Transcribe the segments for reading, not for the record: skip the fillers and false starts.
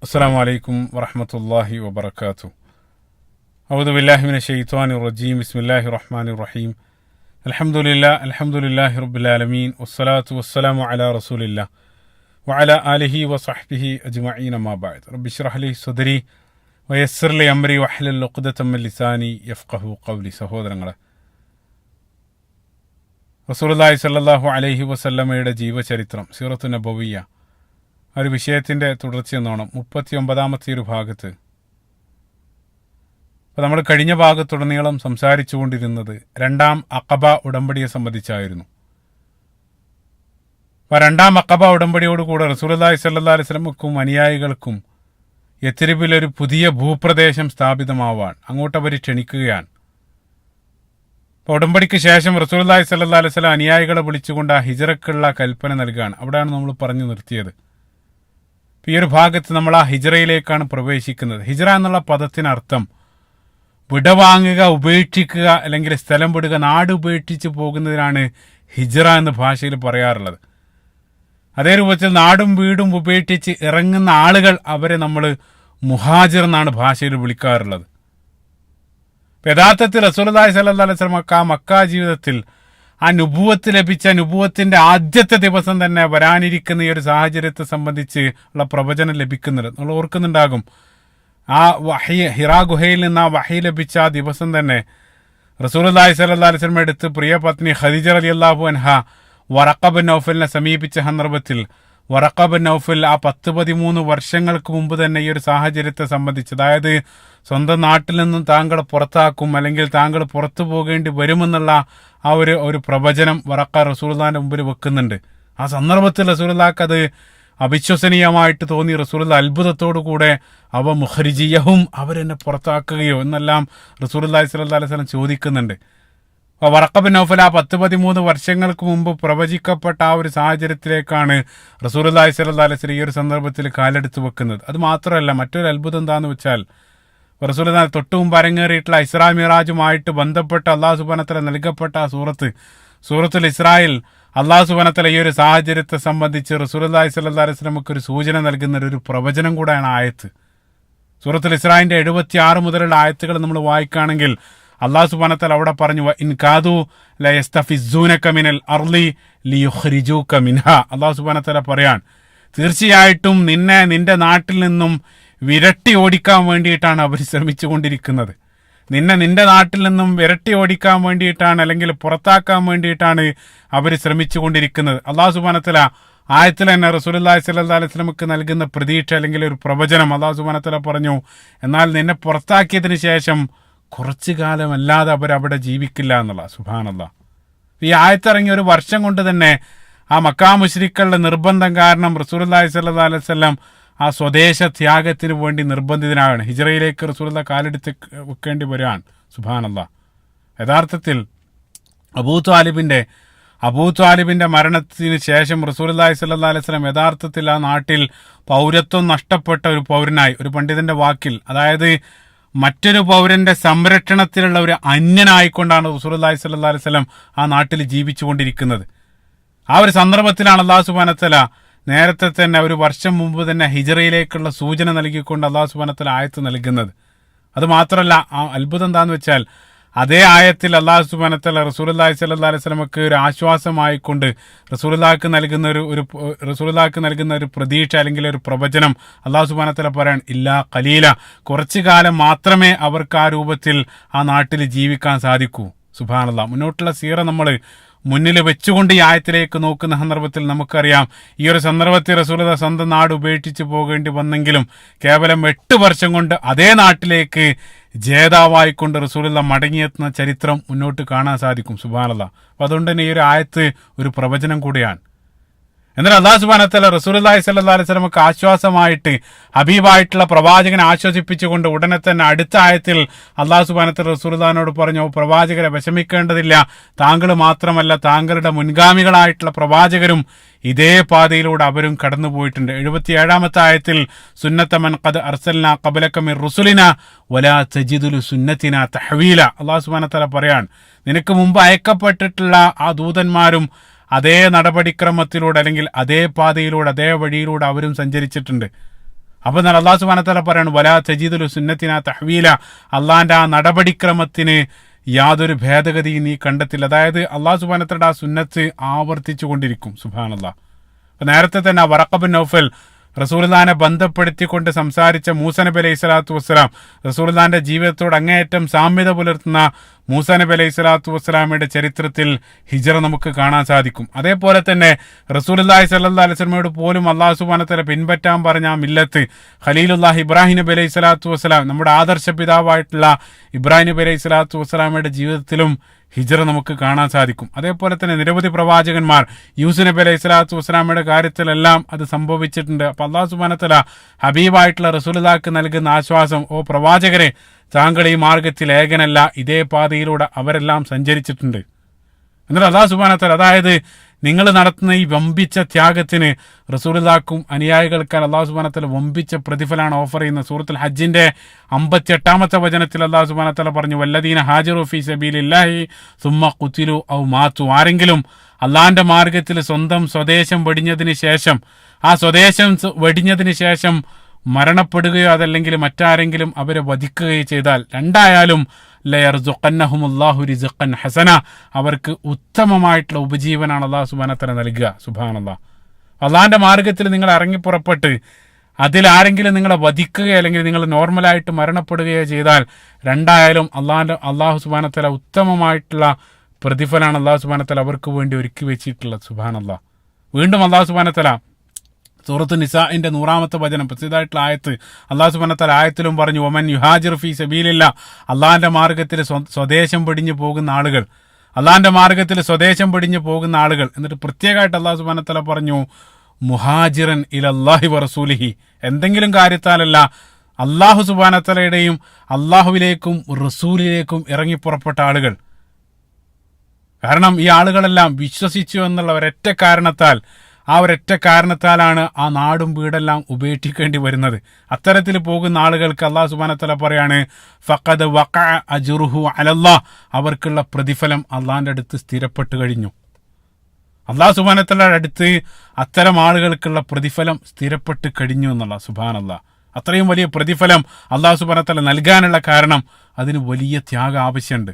അസ്സലാമു അലൈക്കും വറഹ്മത്തുള്ളാഹി വബറകാതുഹു. അഊദു ബില്ലാഹി മിനശ് ശൈത്വാനിർ റജീം. ബിസ്മില്ലാഹിർ റഹ്മാനിർ റഹീം. അൽഹംദുലില്ലാഹി റബ്ബിൽ ആലമീൻ. വസ്സലാത്തു വസ്സലാമു അലാ റസൂലില്ലാഹ് വഅലാ ആലിഹി വസഹ്ബിഹി അജ്മഈൻ. അമ്മാ ബഅദ്. റബ്ബി ഇശ്റഹ് ലി സദ്രി വയസ്സിർ ലി അംരി വഹ്ലുൽ ഉഖ്ദതം മിൻ ലിസാനി യഫ്ഖഹു ഖൗലി. സഹോദരങ്ങളെ, റസൂലുള്ളാഹി സ്വല്ലല്ലാഹു അലൈഹി വസല്ലമയുടെ ജീവചരിത്രം, സീറത്തുൻ നബവിയ്യ, ഒരു വിഷയത്തിൻ്റെ തുടർച്ചയെന്നോണം 39ാമത്തെ ഒരു ഭാഗത്ത്, അപ്പോൾ നമ്മൾ കഴിഞ്ഞ ഭാഗത്തുടനീളം സംസാരിച്ചു കൊണ്ടിരുന്നത് രണ്ടാം അഖബ ഉടമ്പടിയെ സംബന്ധിച്ചായിരുന്നു. അപ്പോൾ രണ്ടാം അഖബ ഉടമ്പടിയോടുകൂടെ റസൂലുള്ളാഹി സ്വല്ലല്ലാഹു അലൈഹി വസല്ലമക്കും അനുയായികൾക്കും യത്രിബിലൊരു പുതിയ ഭൂപ്രദേശം സ്ഥാപിതമാവാൻ അങ്ങോട്ട് അവർ ക്ഷണിക്കുകയാണ്. അപ്പോൾ ഉടമ്പടിക്ക് ശേഷം റസൂലുള്ളാഹി സ്വല്ലല്ലാഹു അലൈഹി വസല്ലം അനുയായികളെ വിളിച്ചുകൊണ്ട് ആ ഹിജ്റക്കുള്ള കൽപ്പന നൽകുകയാണ്. അവിടെയാണ് നമ്മൾ പറഞ്ഞു നിർത്തിയത്. ഈ ഒരു ഭാഗത്ത് നമ്മൾ ആ ഹിജ്റയിലേക്കാണ് പ്രവേശിക്കുന്നത്. ഹിജ്റ എന്നുള്ള പദത്തിനർത്ഥം വിടവാങ്ങുക, ഉപേക്ഷിക്കുക, അല്ലെങ്കിൽ സ്ഥലം വിടുക, നാട് ഉപേക്ഷിച്ച് പോകുന്നതിനാണ് ഹിജ്റ എന്ന് ഭാഷയിൽ പറയാറുള്ളത്. അതേ രൂപത്തിൽ നാടും വീടും ഉപേക്ഷിച്ച് ഇറങ്ങുന്ന ആളുകൾ, അവരെ നമ്മൾ മുഹാജിർ എന്നാണ് ഭാഷയിൽ വിളിക്കാറുള്ളത്. യഥാർത്ഥത്തിൽ റസൂലുള്ളാഹി സ്വല്ലല്ലാഹു അലൈഹി വസല്ലം ആ മക്ക ജീവിതത്തിൽ ആ നുബുവത്ത് ലഭിച്ച നുബുവത്തിന്റെ ആദ്യത്തെ ദിവസം തന്നെ വരാനിരിക്കുന്ന ഈ ഒരു സാഹചര്യത്തെ സംബന്ധിച്ച് ഉള്ള പ്രവചനം ലഭിക്കുന്നത് നമ്മൾ ഓർക്കുന്നുണ്ടാകും. ആ വഹി, ഹിറാ ഗുഹയിൽ നിന്ന് ആ വഹി ലഭിച്ച ആ ദിവസം തന്നെ റസൂലുള്ളാഹി സ്വല്ലല്ലാഹു അലൈഹി വസല്ലം എടുത്ത് പ്രിയ പത്നി ഖദീജ റളിയല്ലാഹു അൻഹ വറഖ ബിൻ നൗഫലിനെ സമീപിച്ച സന്ദർഭത്തിൽ വറഖ ബിൻ നൗഫൽ ആ 10-13 വർഷങ്ങൾക്ക് മുമ്പ് തന്നെ ഈ ഒരു സാഹചര്യത്തെ സംബന്ധിച്ച്, അതായത് സ്വന്തം നാട്ടിൽ നിന്നും താങ്കൾ പുറത്താക്കും, അല്ലെങ്കിൽ താങ്കൾ പുറത്തു പോകേണ്ടി വരുമെന്നുള്ള ആ ഒരു പ്രവചനം വറഖ റസൂലുള്ളാഹിന്റെ മുമ്പിൽ വെക്കുന്നുണ്ട്. ആ സന്ദർഭത്തിൽ റസൂലുള്ളാഹിക്ക് അത് അവിശ്വസനീയമായിട്ട് തോന്നി. റസൂലുള്ളാഹി അത്ഭുതത്തോടു കൂടെ അവ മുഖ്രിജിയഹും, അവരെന്നെ പുറത്താക്കുകയോ എന്നെല്ലാം റസൂലുള്ളാഹി സ്വല്ലല്ലാഹു അലൈഹി വസല്ലം ചോദിക്കുന്നുണ്ട്. വറഖ ബിൻ നൗഫൽ ആ 10-13 വർഷങ്ങൾക്ക് മുമ്പ് പ്രവചിക്കപ്പെട്ട ആ ഒരു സാഹചര്യത്തിലേക്കാണ് റസൂലുള്ളാഹി സ്വല്ലല്ലാഹു അലൈഹി വസല്ലം ഈ ഒരു സന്ദർഭത്തിൽ കാലെടുത്ത് വെക്കുന്നത്. അത് മാത്രമല്ല, മറ്റൊരു അത്ഭുതം എന്താണെന്ന് വെച്ചാൽ, റസൂലുള്ളാഹി തൊട്ടു മുമ്പ് അരങ്ങേറിയിട്ടുള്ള ഇസ്രാ മിറാജുമായിട്ട് ബന്ധപ്പെട്ട് അല്ലാഹു സുബ്ഹാനഹു വ തആല നൽകപ്പെട്ട ആ സൂറത്തുൽ ഇസ്രായിൽ അല്ലാഹു സുബ്ഹാനഹു വ തആല ഈ ഒരു സാഹചര്യത്തെ സംബന്ധിച്ച് റസൂലുള്ളാഹി സ്വല്ലല്ലാഹു അലൈഹി വസല്ലമക്ക് ഒരു സൂചന നൽകുന്ന ഒരു പ്രവചനം കൂടെയാണ് ആയത്ത്. സൂറത്തുൽ ഇസ്രായിന്റെ 76 മുതലുള്ള ആയത്തുകൾ നമ്മൾ വായിക്കുകയാണെങ്കിൽ അല്ലാഹു സുബ്ഹാനഹു വ തആല അവിടെ പറഞ്ഞു, ഇൻ കാദു ലയസ്തഫിസ്സൂനക മിനൽ അർളി ലിയുഖ്രിജൂക മിൻഹാ. അല്ലാഹു സുബ്ഹാനഹു വ തആല പറയാൻ, തീർച്ചയായിട്ടും നിന്റെ നാട്ടിൽ നിന്നും വിരട്ടി ഓടിക്കാൻ വേണ്ടിയിട്ടാണ് അവർ ശ്രമിച്ചു കൊണ്ടിരിക്കുന്നത്. നിന്റെ നാട്ടിൽ നിന്നും വിരട്ടി ഓടിക്കാൻ വേണ്ടിയിട്ടാണ്, അല്ലെങ്കിൽ പുറത്താക്കാൻ വേണ്ടിയിട്ടാണ് അവർ ശ്രമിച്ചു കൊണ്ടിരിക്കുന്നത്. അല്ലാഹു സുബ്ഹാനഹു വ തആല ആയത്തിൽ തന്നെ റസൂലുള്ളാഹി സ്വല്ലല്ലാഹു അലൈഹി വസല്ലമക്ക് നൽകുന്ന പ്രതീക്ഷ, അല്ലെങ്കിൽ ഒരു പ്രവചനം, അല്ലാഹു സുബ്ഹാനഹു വ തആല പറഞ്ഞു, എന്നാൽ നിന്നെ പുറത്താക്കിയതിന് ശേഷം കുറച്ചു കാലമല്ലാതെ അവരവിടെ ജീവിക്കില്ല എന്നുള്ള. സുബ്ഹാനല്ലാഹ്. ഈ ആയത്തിറങ്ങിയ ഒരു വർഷം കൊണ്ട് തന്നെ ആ മക്കാ മുശ്രിക്കുകളുടെ നിർബന്ധം കാരണം റസൂലുള്ളാഹി സ്വല്ലല്ലാഹു അലൈഹി വസല്ലം ആ സ്വദേശ ത്യാഗത്തിന് വേണ്ടി നിർബന്ധിതനാണ്. ഹിജ്റയിലേക്ക് റസൂലുള്ളാഹി കാലെടുത്ത് വെക്കേണ്ടി വരികയാണ്. സുബ്ഹാനല്ലാഹ്. യഥാർത്ഥത്തിൽ അബൂ ത്വാലിബിന്റെ മരണത്തിന് ശേഷം റസൂലുള്ളാഹി സ്വല്ലല്ലാഹു അലൈഹി വസല്ലം യഥാർത്ഥത്തിൽ ആ നാട്ടിൽ പൗരത്വം നഷ്ടപ്പെട്ട ഒരു പൗരനായി, ഒരു പണ്ഡിതന്റെ വാക്കിൽ, അതായത് മറ്റൊരു പൗരന്റെ സംരക്ഷണത്തിലുള്ള ഒരു അന്യനായിക്കൊണ്ടാണ് റസൂലുള്ളാഹി സ്വല്ലല്ലാഹു അലൈഹി വസല്ലം ആ നാട്ടിൽ ജീവിച്ചുകൊണ്ടിരിക്കുന്നത്. ആ ഒരു സന്ദർഭത്തിലാണ് അല്ലാഹു സുബ്ഹാനഹു വ തആല നേരത്തെ തന്നെ ഒരു വർഷം മുമ്പ് തന്നെ ഹിജ്റയിലേക്കുള്ള സൂചന നൽകിക്കൊണ്ട് അല്ലാഹു സുബ്ഹാനഹു വ തആല ആയത്ത് നൽകുന്നത്. അത് മാത്രമല്ല, ആ അത്ഭുതം എന്താണെന്ന് വെച്ചാൽ, അതേ ആയത്തിൽ അല്ലാഹു സുബ്ഹാനഹു വ തആല റസൂലുള്ളാഹി സ്വല്ലല്ലാഹു അലൈഹി വസല്ലമക്ക് ഒരു ആശ്വാസമായിക്കൊണ്ട് റസൂലുള്ളാഹിക്ക് നൽകുന്ന ഒരു പ്രതീക്ഷ, അല്ലെങ്കിൽ ഒരു പ്രവചനം അല്ലാഹു സുബ്ഹാനഹു വ തആല പറയാൻ, ഇല്ലാ ഖലീല, കുറച്ചു കാലം മാത്രമേ അവർക്ക് ആ രൂപത്തിൽ ആ നാട്ടിൽ ജീവിക്കാൻ സാധിക്കൂ. സുബ്ഹാനല്ലാഹ്. മുന്നോട്ടുള്ള സീറ നമ്മൾ മുന്നിൽ വെച്ചുകൊണ്ട് ഈ ആയത്തിലേക്ക് നോക്കുന്ന സന്ദർഭത്തിൽ നമുക്കറിയാം, ഈ ഒരു സന്ദർഭത്തിൽ റസൂലുള്ളാഹി സ്വന്തം നാട് ഉപേക്ഷിച്ച് പോകേണ്ടി വന്നെങ്കിലും കേവലം 8 വർഷം കൊണ്ട് അതേ നാട്ടിലേക്ക് ജേതാവായിക്കൊണ്ട് റസൂലുള്ളാഹി മടങ്ങിയെത്തുന്ന ചരിത്രം മുന്നോട്ട് കാണാൻ സാധിക്കും. സുബ്ഹാനല്ലാഹ്. അപ്പോൾ അതുകൊണ്ട് തന്നെ ഈ ഒരു ആയത്ത് ഒരു പ്രവചനം കൂടിയാണ്. എന്നാൽ അല്ലാഹു സുബ്ഹാനഹു വ തആല റസൂലുള്ളാഹി സ്വല്ലല്ലാഹു അലൈഹി വസല്ലമക്ക് ആശ്വാസമായിട്ട്, ഹബീബായിട്ടുള്ള പ്രവാചകനെ ആശ്വസിപ്പിച്ചുകൊണ്ട് ഉടനെ തന്നെ അടുത്ത ആയത്തിൽ അല്ലാഹു സുബ്ഹാനഹു വ തആല റസൂലുള്ളാഹിനോട് പറഞ്ഞു, പ്രവാചകരെ വിഷമിക്കേണ്ടതില്ല, താങ്കൾ മാത്രമല്ല താങ്കളുടെ മുൻഗാമികളായിട്ടുള്ള പ്രവാചകരും ഇതേ പാതയിലൂടെ അവരും കടന്നുപോയിട്ടുണ്ട്. 77ാമത്തെ ആയത്തിൽ, സുന്നത മൻ ഖദ് അർസൽനാ ഖബലക മിർ റുസുലിനാ വലാ തജിദു ലിസുന്നതിനാ തഹ്വീല. അല്ലാഹു സുബ്ഹാനഹു വ തആല പറയാൻ, നിനക്ക് മുമ്പ് അയക്കപ്പെട്ടിട്ടുള്ള ആ ദൂതന്മാരും അതേ നടപടിക്രമത്തിലൂടെ, അല്ലെങ്കിൽ അതേ പാതയിലൂടെ, അതേ വഴിയിലൂടെ അവരും സഞ്ചരിച്ചിട്ടുണ്ട്. അപ്പൊ എന്നാൽ അള്ളാഹു സുബ്ഹാനഹു വ തആല പറയാണ് വലാ തജീദുലു സുന്നത്തിനാ തഹ്വീല, അള്ളാന്റെ ആ നടപടിക്രമത്തിന് യാതൊരു ഭേദഗതിയും നീ കണ്ടെത്തില്ല. അതായത് അള്ളാഹു സുബ്ഹാനഹു വ തആലയുടെ ആ സുന്നത്ത് ആവർത്തിച്ചു കൊണ്ടിരിക്കും. സുബ്ഹാനല്ലാഹ്. അപ്പൊ നേരത്തെ തന്നെ വറഖ ബിൻ നൗഫൽ റസൂലുള്ളാഹിനെ ബന്ധപ്പെടുത്തിക്കൊണ്ട് സംസാരിച്ച മൂസ നബി അലൈഹി സ്വലാത്തു വസ്സലാം, റസൂലുള്ളാഹിന്റെ ജീവിതത്തോട് അങ്ങേയറ്റം സാമ്യത പുലർത്തുന്ന മൂസ നബി അലൈഹി സ്വലാത്തു വസ്സലാമയുടെ ചരിത്രത്തിൽ ഹിജ്റ നമുക്ക് കാണാൻ സാധിക്കും. അതേപോലെ തന്നെ റസൂലുള്ളാഹി സ്വല്ലല്ലാഹു അലൈഹി വസല്ലമയോട് പോലും അല്ലാഹു സുബ്ഹാനഹു വ തആല പിൻപറ്റാൻ പറഞ്ഞ ആ മില്ലത്ത്, ഖലീലുല്ലാഹി ഇബ്രാഹിം നബി അലൈഹി സ്വലാത്തു വസ്സലാം, നമ്മുടെ ആദർശ പിതാവായിട്ടുള്ള ഇബ്രാഹിം നബി അലൈഹി സ്വലാത്തു വസ്സലാമയുടെ ജീവിതത്തിലും ഹിജ്റ നമുക്ക് കാണാൻ സാധിക്കും. അതേപോലെ തന്നെ നിരവധി പ്രവാചകന്മാർ, യൂസുഫ് നബി അലൈഹി സ്വലാത്തു വസ്സലാമയുടെ കാര്യത്തിലെല്ലാം അത് സംഭവിച്ചിട്ടുണ്ട്. അപ്പൊ അല്ലാഹു സുബ്ഹാനഹു വ തആല ഹബീബായിട്ടുള്ള റസൂലുള്ളാഹിക്ക് നൽകുന്ന ആശ്വാസം, ഓ പ്രവാചകരെ, താങ്കൾ ഈ മാർഗത്തിൽ ഏകനല്ല, ഇതേ പാതയിലൂടെ അവരെല്ലാം സഞ്ചരിച്ചിട്ടുണ്ട്. എന്നിട്ട് അല്ലാഹു സുബ്ഹാനഹു വ തആല, അതായത് നിങ്ങൾ നടത്തുന്ന ഈ വമ്പിച്ച ത്യാഗത്തിന് റസൂലുള്ളാഹിക്കും അനുയായികൾക്കാൻ അല്ലാഹു സുബ്ഹാനഹു വ തആല വമ്പിച്ച പ്രതിഫലമാണ് ഓഫർ ചെയ്യുന്നത്. സൂറത്തുൽ ഹജ്ജിന്റെ 58-ാമത്തെ വചനത്തിൽ അല്ലാഹു സുബ്ഹാനഹു വ തആല പറഞ്ഞു, വല്ലദീന ഹാജറു ഫീ സബീലില്ലാഹി സുമ്മ ഖുതിലു ഔ മാതു, ആരെങ്കിലും അള്ളാന്റെ മാർഗത്തിൽ സ്വദേശം വെടിഞ്ഞതിന് ശേഷം, ആ സ്വദേശം വെടിഞ്ഞതിന് ശേഷം മരണപ്പെടുകയോ അതല്ലെങ്കിൽ മറ്റാരെങ്കിലും അവരെ വധിക്കുകയോ ചെയ്താൽ, രണ്ടായാലും ലയർസുഖന്നഹുമുല്ലാഹു റിസ്ഖൻ ഹസന, അവർക്ക് ഉത്തമമായിട്ടുള്ള ഉപജീവനാണ് അല്ലാഹു സുബ്ഹാനഹു വ തആല നൽകുക. സുബ്ഹാനല്ലാഹ്. അള്ളാന്റെ മാർഗത്തിൽ നിങ്ങൾ ഇറങ്ങിപ്പുറപ്പെട്ട് അതിലാരെങ്കിലും നിങ്ങളെ വധിക്കുകയോ അല്ലെങ്കിൽ നിങ്ങൾ നോർമലായിട്ട് മരണപ്പെടുകയോ ചെയ്താൽ, രണ്ടായാലും അള്ളാഹു സുബ്ഹാനഹു വ തആല ഉത്തമമായിട്ടുള്ള പ്രതിഫലമാണ് അല്ലാഹു സുബ്ഹാനഹു വ തആല അവർക്ക് വേണ്ടി ഒരുക്കി വെച്ചിട്ടുള്ളത്. സുബ്ഹാനല്ലാഹ്. വീണ്ടും അല്ലാഹു സുബ്ഹാനഹു വ തആല സൂറത്ത് നിസാഇന്റെ 100-ാമത്തെ വചനം, പ്രസിദ്ധമായിട്ടുള്ള ആയത്ത്, അല്ലാഹു സുബ്ഹാനഹു വ തആല ആയത്തിലും പറഞ്ഞു, വമൻ യുഹാജിറു ഫീ സബീലില്ലാ, അള്ളാന്റെ മാർഗത്തിൽ സ്വദേശം പിടിഞ്ഞു പോകുന്ന ആളുകൾ, അള്ളാന്റെ മാർഗത്തിൽ സ്വദേശം പിടിഞ്ഞു പോകുന്ന ആളുകൾ. എന്നിട്ട് പ്രത്യേകമായിട്ട് അല്ലാഹു സുബ്ഹാനഹു വ തആല പറഞ്ഞു, മുഹാജിറൻ ഇലല്ലാഹി വറസൂലിഹി, എന്തെങ്കിലും കാര്യത്താലല്ല, അല്ലാഹു സുബ്ഹാനഹു വ തആലയുടെയും അള്ളാഹുവിലേക്കും റസൂലിലേക്കും ഇറങ്ങിപ്പുറപ്പെട്ട ആളുകൾ. കാരണം ഈ ആളുകളെല്ലാം വിശ്വസിച്ചു എന്നുള്ള ഒരൊറ്റ കാരണത്താൽ, ആ ഒരൊറ്റ കാരണത്താലാണ് ആ നാടും വീടെല്ലാം ഉപേക്ഷിക്കേണ്ടി വരുന്നത്. അത്തരത്തിൽ പോകുന്ന ആളുകൾക്ക് അല്ലാഹു സുബ്ഹാനഹു വ തആല പറയാണ്, ഫഖദ് വഖഅ അജ്റുഹു അലല്ലാഹ്, അവർക്കുള്ള പ്രതിഫലം അള്ളാന്റെ അടുത്ത് സ്ഥിരപ്പെട്ടു കഴിഞ്ഞു. അല്ലാഹു സുബ്ഹാനഹു വ തആലയുടെ അടുത്ത് അത്തരം ആളുകൾക്കുള്ള പ്രതിഫലം സ്ഥിരപ്പെട്ട് കഴിഞ്ഞു എന്നുള്ള. സുബ്ഹാനല്ലാഹ്. അത്രയും വലിയ പ്രതിഫലം അല്ലാഹു സുബ്ഹാനഹു വ തആല നൽകാനുള്ള കാരണം അതിന് വലിയ ത്യാഗം ആവശ്യമുണ്ട്.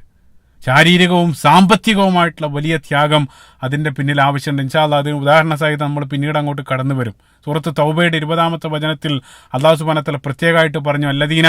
ശാരീരികവും സാമ്പത്തികവുമായിട്ടുള്ള വലിയ ത്യാഗം അതിന്റെ പിന്നിൽ ആവശ്യമുണ്ട്. ഇൻഷാ അല്ലാഹ് അതിന് ഉദാഹരണ സഹിതം നമ്മൾ പിന്നീട് അങ്ങോട്ട് കടന്നു വരും. സൂറത്ത് തൗബയുടെ 20-ാമത്തെ വചനത്തിൽ അല്ലാഹു സുബ്ഹാനഹു വ തആല പ്രത്യേകമായിട്ട് പറഞ്ഞു, അല്ലദീന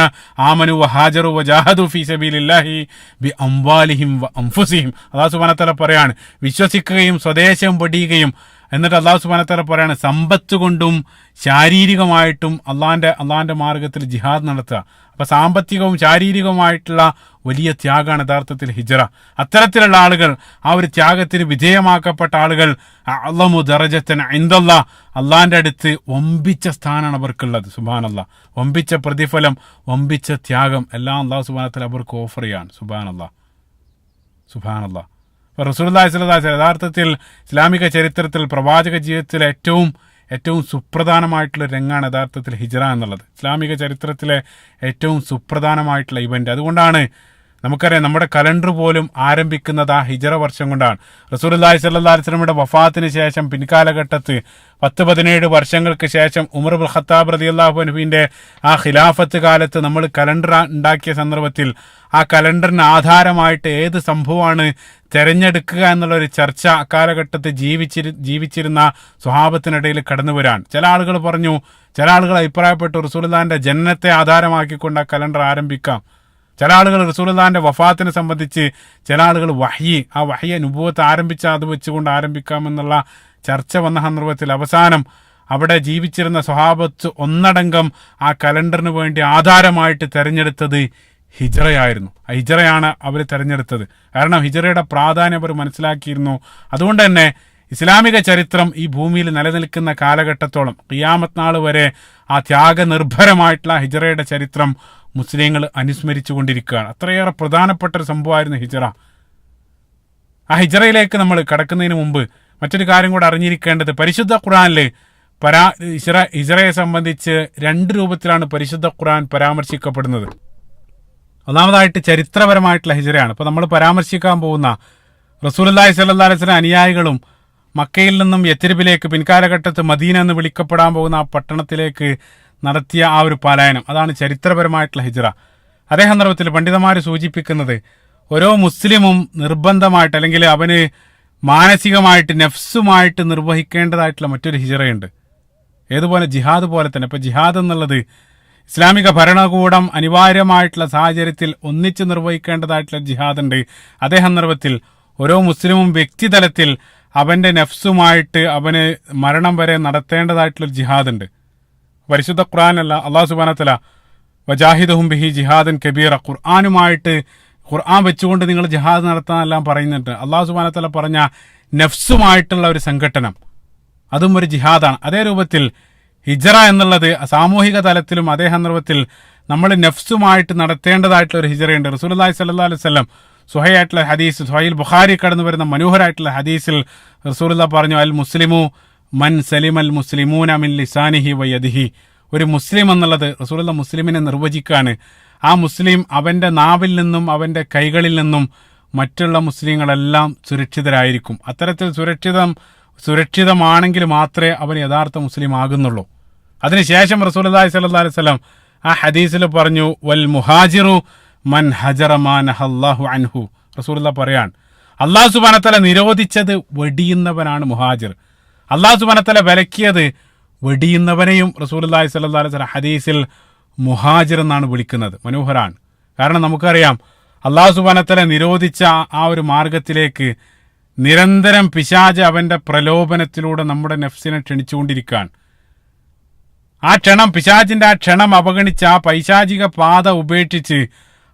ആമനു വഹാജറു വജാഹദു ഫീ സബീലില്ലാഹി ബി അംവാലിഹിം വ അൻഫുസിഹിം. അല്ലാഹു സുബ്ഹാനഹു വ തആല പറയാണ്, വിശ്വസിക്കുകയും സ്വദേശം വെടിയുകയും, എന്നിട്ട് അല്ലാഹു സുബ്ഹാനഹു വ തആല പറയാണ്, സമ്പത്ത് കൊണ്ടും ശാരീരികമായിട്ടും അള്ളാന്റെ മാർഗത്തിൽ ജിഹാദ് നടത്തുക. അപ്പൊ സാമ്പത്തികവും ശാരീരികവുമായിട്ടുള്ള വലിയ ത്യാഗമാണ് യഥാർത്ഥത്തിൽ ഹിജ്റ. അത്തരത്തിലുള്ള ആളുകൾ, ആ ഒരു ത്യാഗത്തിന് വിധേയമാക്കപ്പെട്ട ആളുകൾ, അഅ്ളമു ദറജത്തൻ ഇൻദല്ലാഹ്, അള്ളാന്റെ അടുത്ത് വമ്പിച്ച സ്ഥാനമാണ് അവർക്കുള്ളത്. സുബ്ഹാനല്ലാഹ്. വമ്പിച്ച പ്രതിഫലം, വമ്പിച്ച ത്യാഗം എല്ലാം അല്ലാഹു സുബ്ഹാനഹു വ തആല അവർക്ക് ഓഫർ ചെയ്യാണ്. സുബ്ഹാനല്ലാഹ്. സുബ്ഹാനല്ലാഹ്. അപ്പോൾ റസൂലുള്ളാഹി സ്വല്ലല്ലാഹു അലൈഹി വസല്ലം യഥാർത്ഥത്തിൽ ഇസ്ലാമിക ചരിത്രത്തിൽ, പ്രവാചക ജീവിതത്തിലെ ഏറ്റവും സുപ്രധാനമായിട്ടുള്ള രംഗാണ് യഥാർത്ഥത്തിൽ ഹിജ്റ എന്നുള്ളത്. ഇസ്ലാമിക ചരിത്രത്തിലെ ഏറ്റവും സുപ്രധാനമായിട്ടുള്ള ഇവന്റ്. അതുകൊണ്ടാണ് നമുക്കറിയാം, നമ്മുടെ കലണ്ടർ പോലും ആരംഭിക്കുന്നത് ആ ഹിജ്റ വർഷം കൊണ്ടാണ്. റസൂലുള്ളാഹി സ്വല്ലല്ലാഹു അലൈഹി വസല്ലമയുടെ വഫാത്തിന് ശേഷം പിൻകാലഘട്ടത്ത് 17 വർഷങ്ങൾക്ക് ശേഷം ഉമർ ഇബ്നുൽ ഖത്താബ് റളിയല്ലാഹു അൻഹുവിന്റെ ആ ഖിലാഫത്ത് കാലത്ത് നമ്മൾ കലണ്ടർ ഉണ്ടാക്കിയ സന്ദർഭത്തിൽ ആ കലണ്ടറിന് ആധാരമായിട്ട് ഏത് സംഭവമാണ് തെരഞ്ഞെടുക്കുക എന്നുള്ള ഒരു ചർച്ച അക്കാലഘട്ടത്തിൽ ജീവിച്ചിരുന്ന സ്വഹാബത്തിനിടയിൽ കടന്നു വരാൻ. ചില ആളുകൾ പറഞ്ഞു, ചില ആളുകൾ അഭിപ്രായപ്പെട്ടു, റസൂലുള്ളാഹിന്റെ ജനനത്തെ ആധാരമാക്കിക്കൊണ്ട് ആ കലണ്ടർ ആരംഭിക്കാം. ചില ആളുകൾ റസൂലുള്ളാഹിന്റെ വഫാത്തിനെ സംബന്ധിച്ച്, ചില ആളുകൾ ആ വഹ്യ് നുബുവത്ത് ആരംഭിച്ച അത് വെച്ചുകൊണ്ട് ആരംഭിക്കാമെന്നുള്ള ചർച്ച വന്ന സന്ദർഭത്തിൽ അവസാനം അവിടെ ജീവിച്ചിരുന്ന സ്വഹാബത്ത് ഒന്നടങ്കം ആ കലണ്ടറിന് വേണ്ടി ആധാരമായിട്ട് തെരഞ്ഞെടുത്തത് ഹിജ്റയായിരുന്നു. ഹിജ്റയാണ് അവർ തെരഞ്ഞെടുത്തത്. കാരണം ഹിജ്റയുടെ പ്രാധാന്യം അവർ മനസ്സിലാക്കിയിരുന്നു. അതുകൊണ്ട് തന്നെ ഇസ്ലാമിക ചരിത്രം ഈ ഭൂമിയിൽ നിലനിൽക്കുന്ന കാലഘട്ടത്തോളം, ഖിയാമത്ത് നാൾ വരെ ആ ത്യാഗനിർഭരമായിട്ടുള്ള ഹിജ്റയുടെ ചരിത്രം മുസ്ലിങ്ങൾ അനുസ്മരിച്ചു കൊണ്ടിരിക്കുകയാണ്. അത്രയേറെ പ്രധാനപ്പെട്ട ഒരു സംഭവമായിരുന്നു ഹിജ്റ. ആ ഹിജ്റയിലേക്ക് നമ്മൾ കടക്കുന്നതിന് മുമ്പ് മറ്റൊരു കാര്യം കൂടെ അറിഞ്ഞിരിക്കേണ്ടത്, പരിശുദ്ധ ഖുർആനിൽ ഹിജ്റയെ സംബന്ധിച്ച് 2 രൂപത്തിലാണ് പരിശുദ്ധ ഖുർആൻ പരാമർശിക്കപ്പെടുന്നത്. ഒന്നാമതായിട്ട് ചരിത്രപരമായിട്ടുള്ള ഹിജ്റയാണ്. ഇപ്പോൾ നമ്മൾ പരാമർശിക്കാൻ പോകുന്ന റസൂലുള്ളാഹി സ്വല്ലല്ലാഹു അലൈഹി വസല്ലം അനുയായികളും മക്കയിൽ നിന്നും യത്രിബിലേക്ക്, പിൻകാലഘട്ടത്ത് മദീന എന്ന് വിളിക്കപ്പെടാൻ പോകുന്ന ആ പട്ടണത്തിലേക്ക് നടത്തിയ ആ ഒരു പലായനം, അതാണ് ചരിത്രപരമായിട്ടുള്ള ഹിജ്റ. അതേ സന്ദർഭത്തിൽ പണ്ഡിതന്മാർ സൂചിപ്പിക്കുന്നത് ഓരോ മുസ്ലിമും നിർബന്ധമായിട്ട് അല്ലെങ്കിൽ അവന് മാനസികമായിട്ട് നെഫ്സുമായിട്ട് നിർവഹിക്കേണ്ടതായിട്ടുള്ള മറ്റൊരു ഹിജ്റയുണ്ട്. ഏതുപോലെ ജിഹാദ് പോലെ തന്നെ. ഇപ്പൊ ജിഹാദ് എന്നുള്ളത് ഇസ്ലാമിക ഭരണകൂടം അനിവാര്യമായിട്ടുള്ള സാഹചര്യത്തിൽ ഒന്നിച്ച് നിർവഹിക്കേണ്ടതായിട്ടുള്ള ജിഹാദ് ഉണ്ട്. അതേ സന്ദർഭത്തിൽ ഓരോ മുസ്ലിമും വ്യക്തിതലത്തിൽ അവന്റെ നെഫ്സുമായിട്ട് അവന് മരണം വരെ നടത്തേണ്ടതായിട്ടുള്ളൊരു ജിഹാദ് ഉണ്ട്. പരിശുദ്ധ ഖുർആനല്ല അല്ലാഹു സുബ്ഹാനഹു വ തആല വജാഹിദുഹും ബിഹി ജിഹാദൻ കബീറ, ഖുർആനുമായിട്ട് ഖുർആൻ വെച്ചുകൊണ്ട് നിങ്ങൾ ജിഹാദ് നടത്താനെല്ലാം പറയുന്നുണ്ട്. അല്ലാഹു സുബ്ഹാനഹു വ തആല പറഞ്ഞ നെഫ്സുമായിട്ടുള്ള ഒരു സംഘട്ടനം, അതും ഒരു ജിഹാദാണ്. അതേ രൂപത്തിൽ ഹിജ്റ എന്നുള്ളത് സാമൂഹിക തലത്തിലും അതേ സന്ദർഭത്തിൽ നമ്മൾ നെഫ്സുമായിട്ട് നടത്തേണ്ടതായിട്ടുള്ള ഒരു ഹിജ്റയുണ്ട്. റസൂലുള്ളാഹി സ്വല്ലല്ലാഹു അലൈഹി വസല്ലം സുഹൈയായിട്ടുള്ള ഹദീസ്, സുഹൈൽ ബുഖാരി കടന്നു വരുന്ന മനോഹരമായിട്ടുള്ള ഹദീസിൽ റസൂലുള്ളാഹി പറഞ്ഞു, അൽ മുസ്ലിമു മൻ സലിമൽ മുസ്ലിമൂന മിൻ ലിസാനിഹി വയദിഹി. ഒരു മുസ്ലിം എന്നുള്ളത് റസൂലുള്ളാഹി മുസ്ലിമിനെ നിർവചിക്കാണ്. ആ മുസ്ലിം അവന്റെ നാവിൽ നിന്നും അവന്റെ കൈകളിൽ നിന്നും മറ്റുള്ള മുസ്ലിങ്ങളെല്ലാം സുരക്ഷിതരായിരിക്കും. അത്തരത്തിൽ സുരക്ഷിതമാണെങ്കിൽ മാത്രമേ അവൻ യഥാർത്ഥ മുസ്ലിം ആകുന്നുള്ളൂ. അതിനുശേഷം റസൂലുള്ളാഹി സ്വല്ലല്ലാഹു അലൈഹി വസല്ലം ആ ഹദീസിൽ പറഞ്ഞു, വൽ മുഹാജിറു മൻ ഹജറ മാ നഹല്ലാഹു അൻഹു. റസൂലുള്ളാഹി പറയാൻ, അല്ലാഹു സുബ്ഹാനഹു വ തആല നിരോധിച്ചത് വെടിയുന്നവനാണ് മുഹാജിർ. അല്ലാഹു സുബ്ഹാനഹു വ തആല വിലക്കിയത് വെടിയുന്നവനെയും റസൂലുള്ളാഹി സ്വല്ലല്ലാഹു അലൈഹി വസല്ലം ഹദീസിൽ മുഹാജിർ എന്നാണ് വിളിക്കുന്നത്. മനോഹരാണ്. കാരണം നമുക്കറിയാം അല്ലാഹു സുബ്ഹാനഹു വ തആല നിരോധിച്ച ആ ഒരു മാർഗത്തിലേക്ക് നിരന്തരം പിശാച് അവന്റെ പ്രലോഭനത്തിലൂടെ നമ്മുടെ നെഫ്സിനെ ക്ഷണിച്ചുകൊണ്ടിരിക്കുകയാണ്. ആ ക്ഷണം, പിശാചിന്റെ ആ ക്ഷണം അവഗണിച്ച് ആ പൈശാചിക പാത ഉപേക്ഷിച്ച്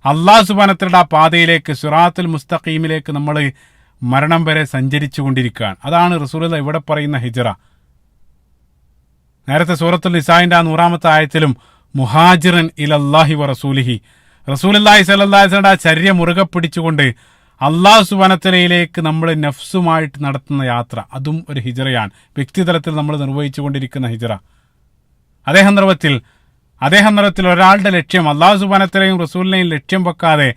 അല്ലാഹു സുബ്ഹാനഹു വ തആലയുടെ ആ പാതയിലേക്ക്, സിറാത്തുൽ മുസ്തഖീമിലേക്ക് നമ്മൾ മരണം വരെ സഞ്ചരിച്ചു കൊണ്ടിരിക്കുകയാണ്. അതാണ് റസൂലുള്ളാഹി ഇവിടെ പറയുന്ന ഹിജ്റ. നേരത്തെ സൂറത്തുൽ നിസാഇന്റെ ആ 100-ാമത്തെ ആയത്തിലും മുഹാജിറൻ ഇലല്ലാഹി വ റസൂലിഹി, റസൂലുള്ളാഹി സ്വല്ലല്ലാഹു അലൈഹി വസല്ലം ചര്യ മുറുകെ പിടിച്ചുകൊണ്ട് അല്ലാഹു സുബ്ഹാനഹു വ തആലയിലേക്ക് നമ്മൾ നഫ്സുമായിട്ട് നടത്തുന്ന യാത്ര, അതും ഒരു ഹിജ്റയാണ്. വ്യക്തിതലത്തിൽ നമ്മൾ നിർവഹിച്ചു കൊണ്ടിരിക്കുന്ന ഹിജ്റ. അതേ സന്ദർഭത്തിൽ ഒരാളുടെ ലക്ഷ്യം അല്ലാഹു സുബ്ഹാനഹു വ തആലയും റസൂലിനെയും ലക്ഷ്യം വെക്കാതെ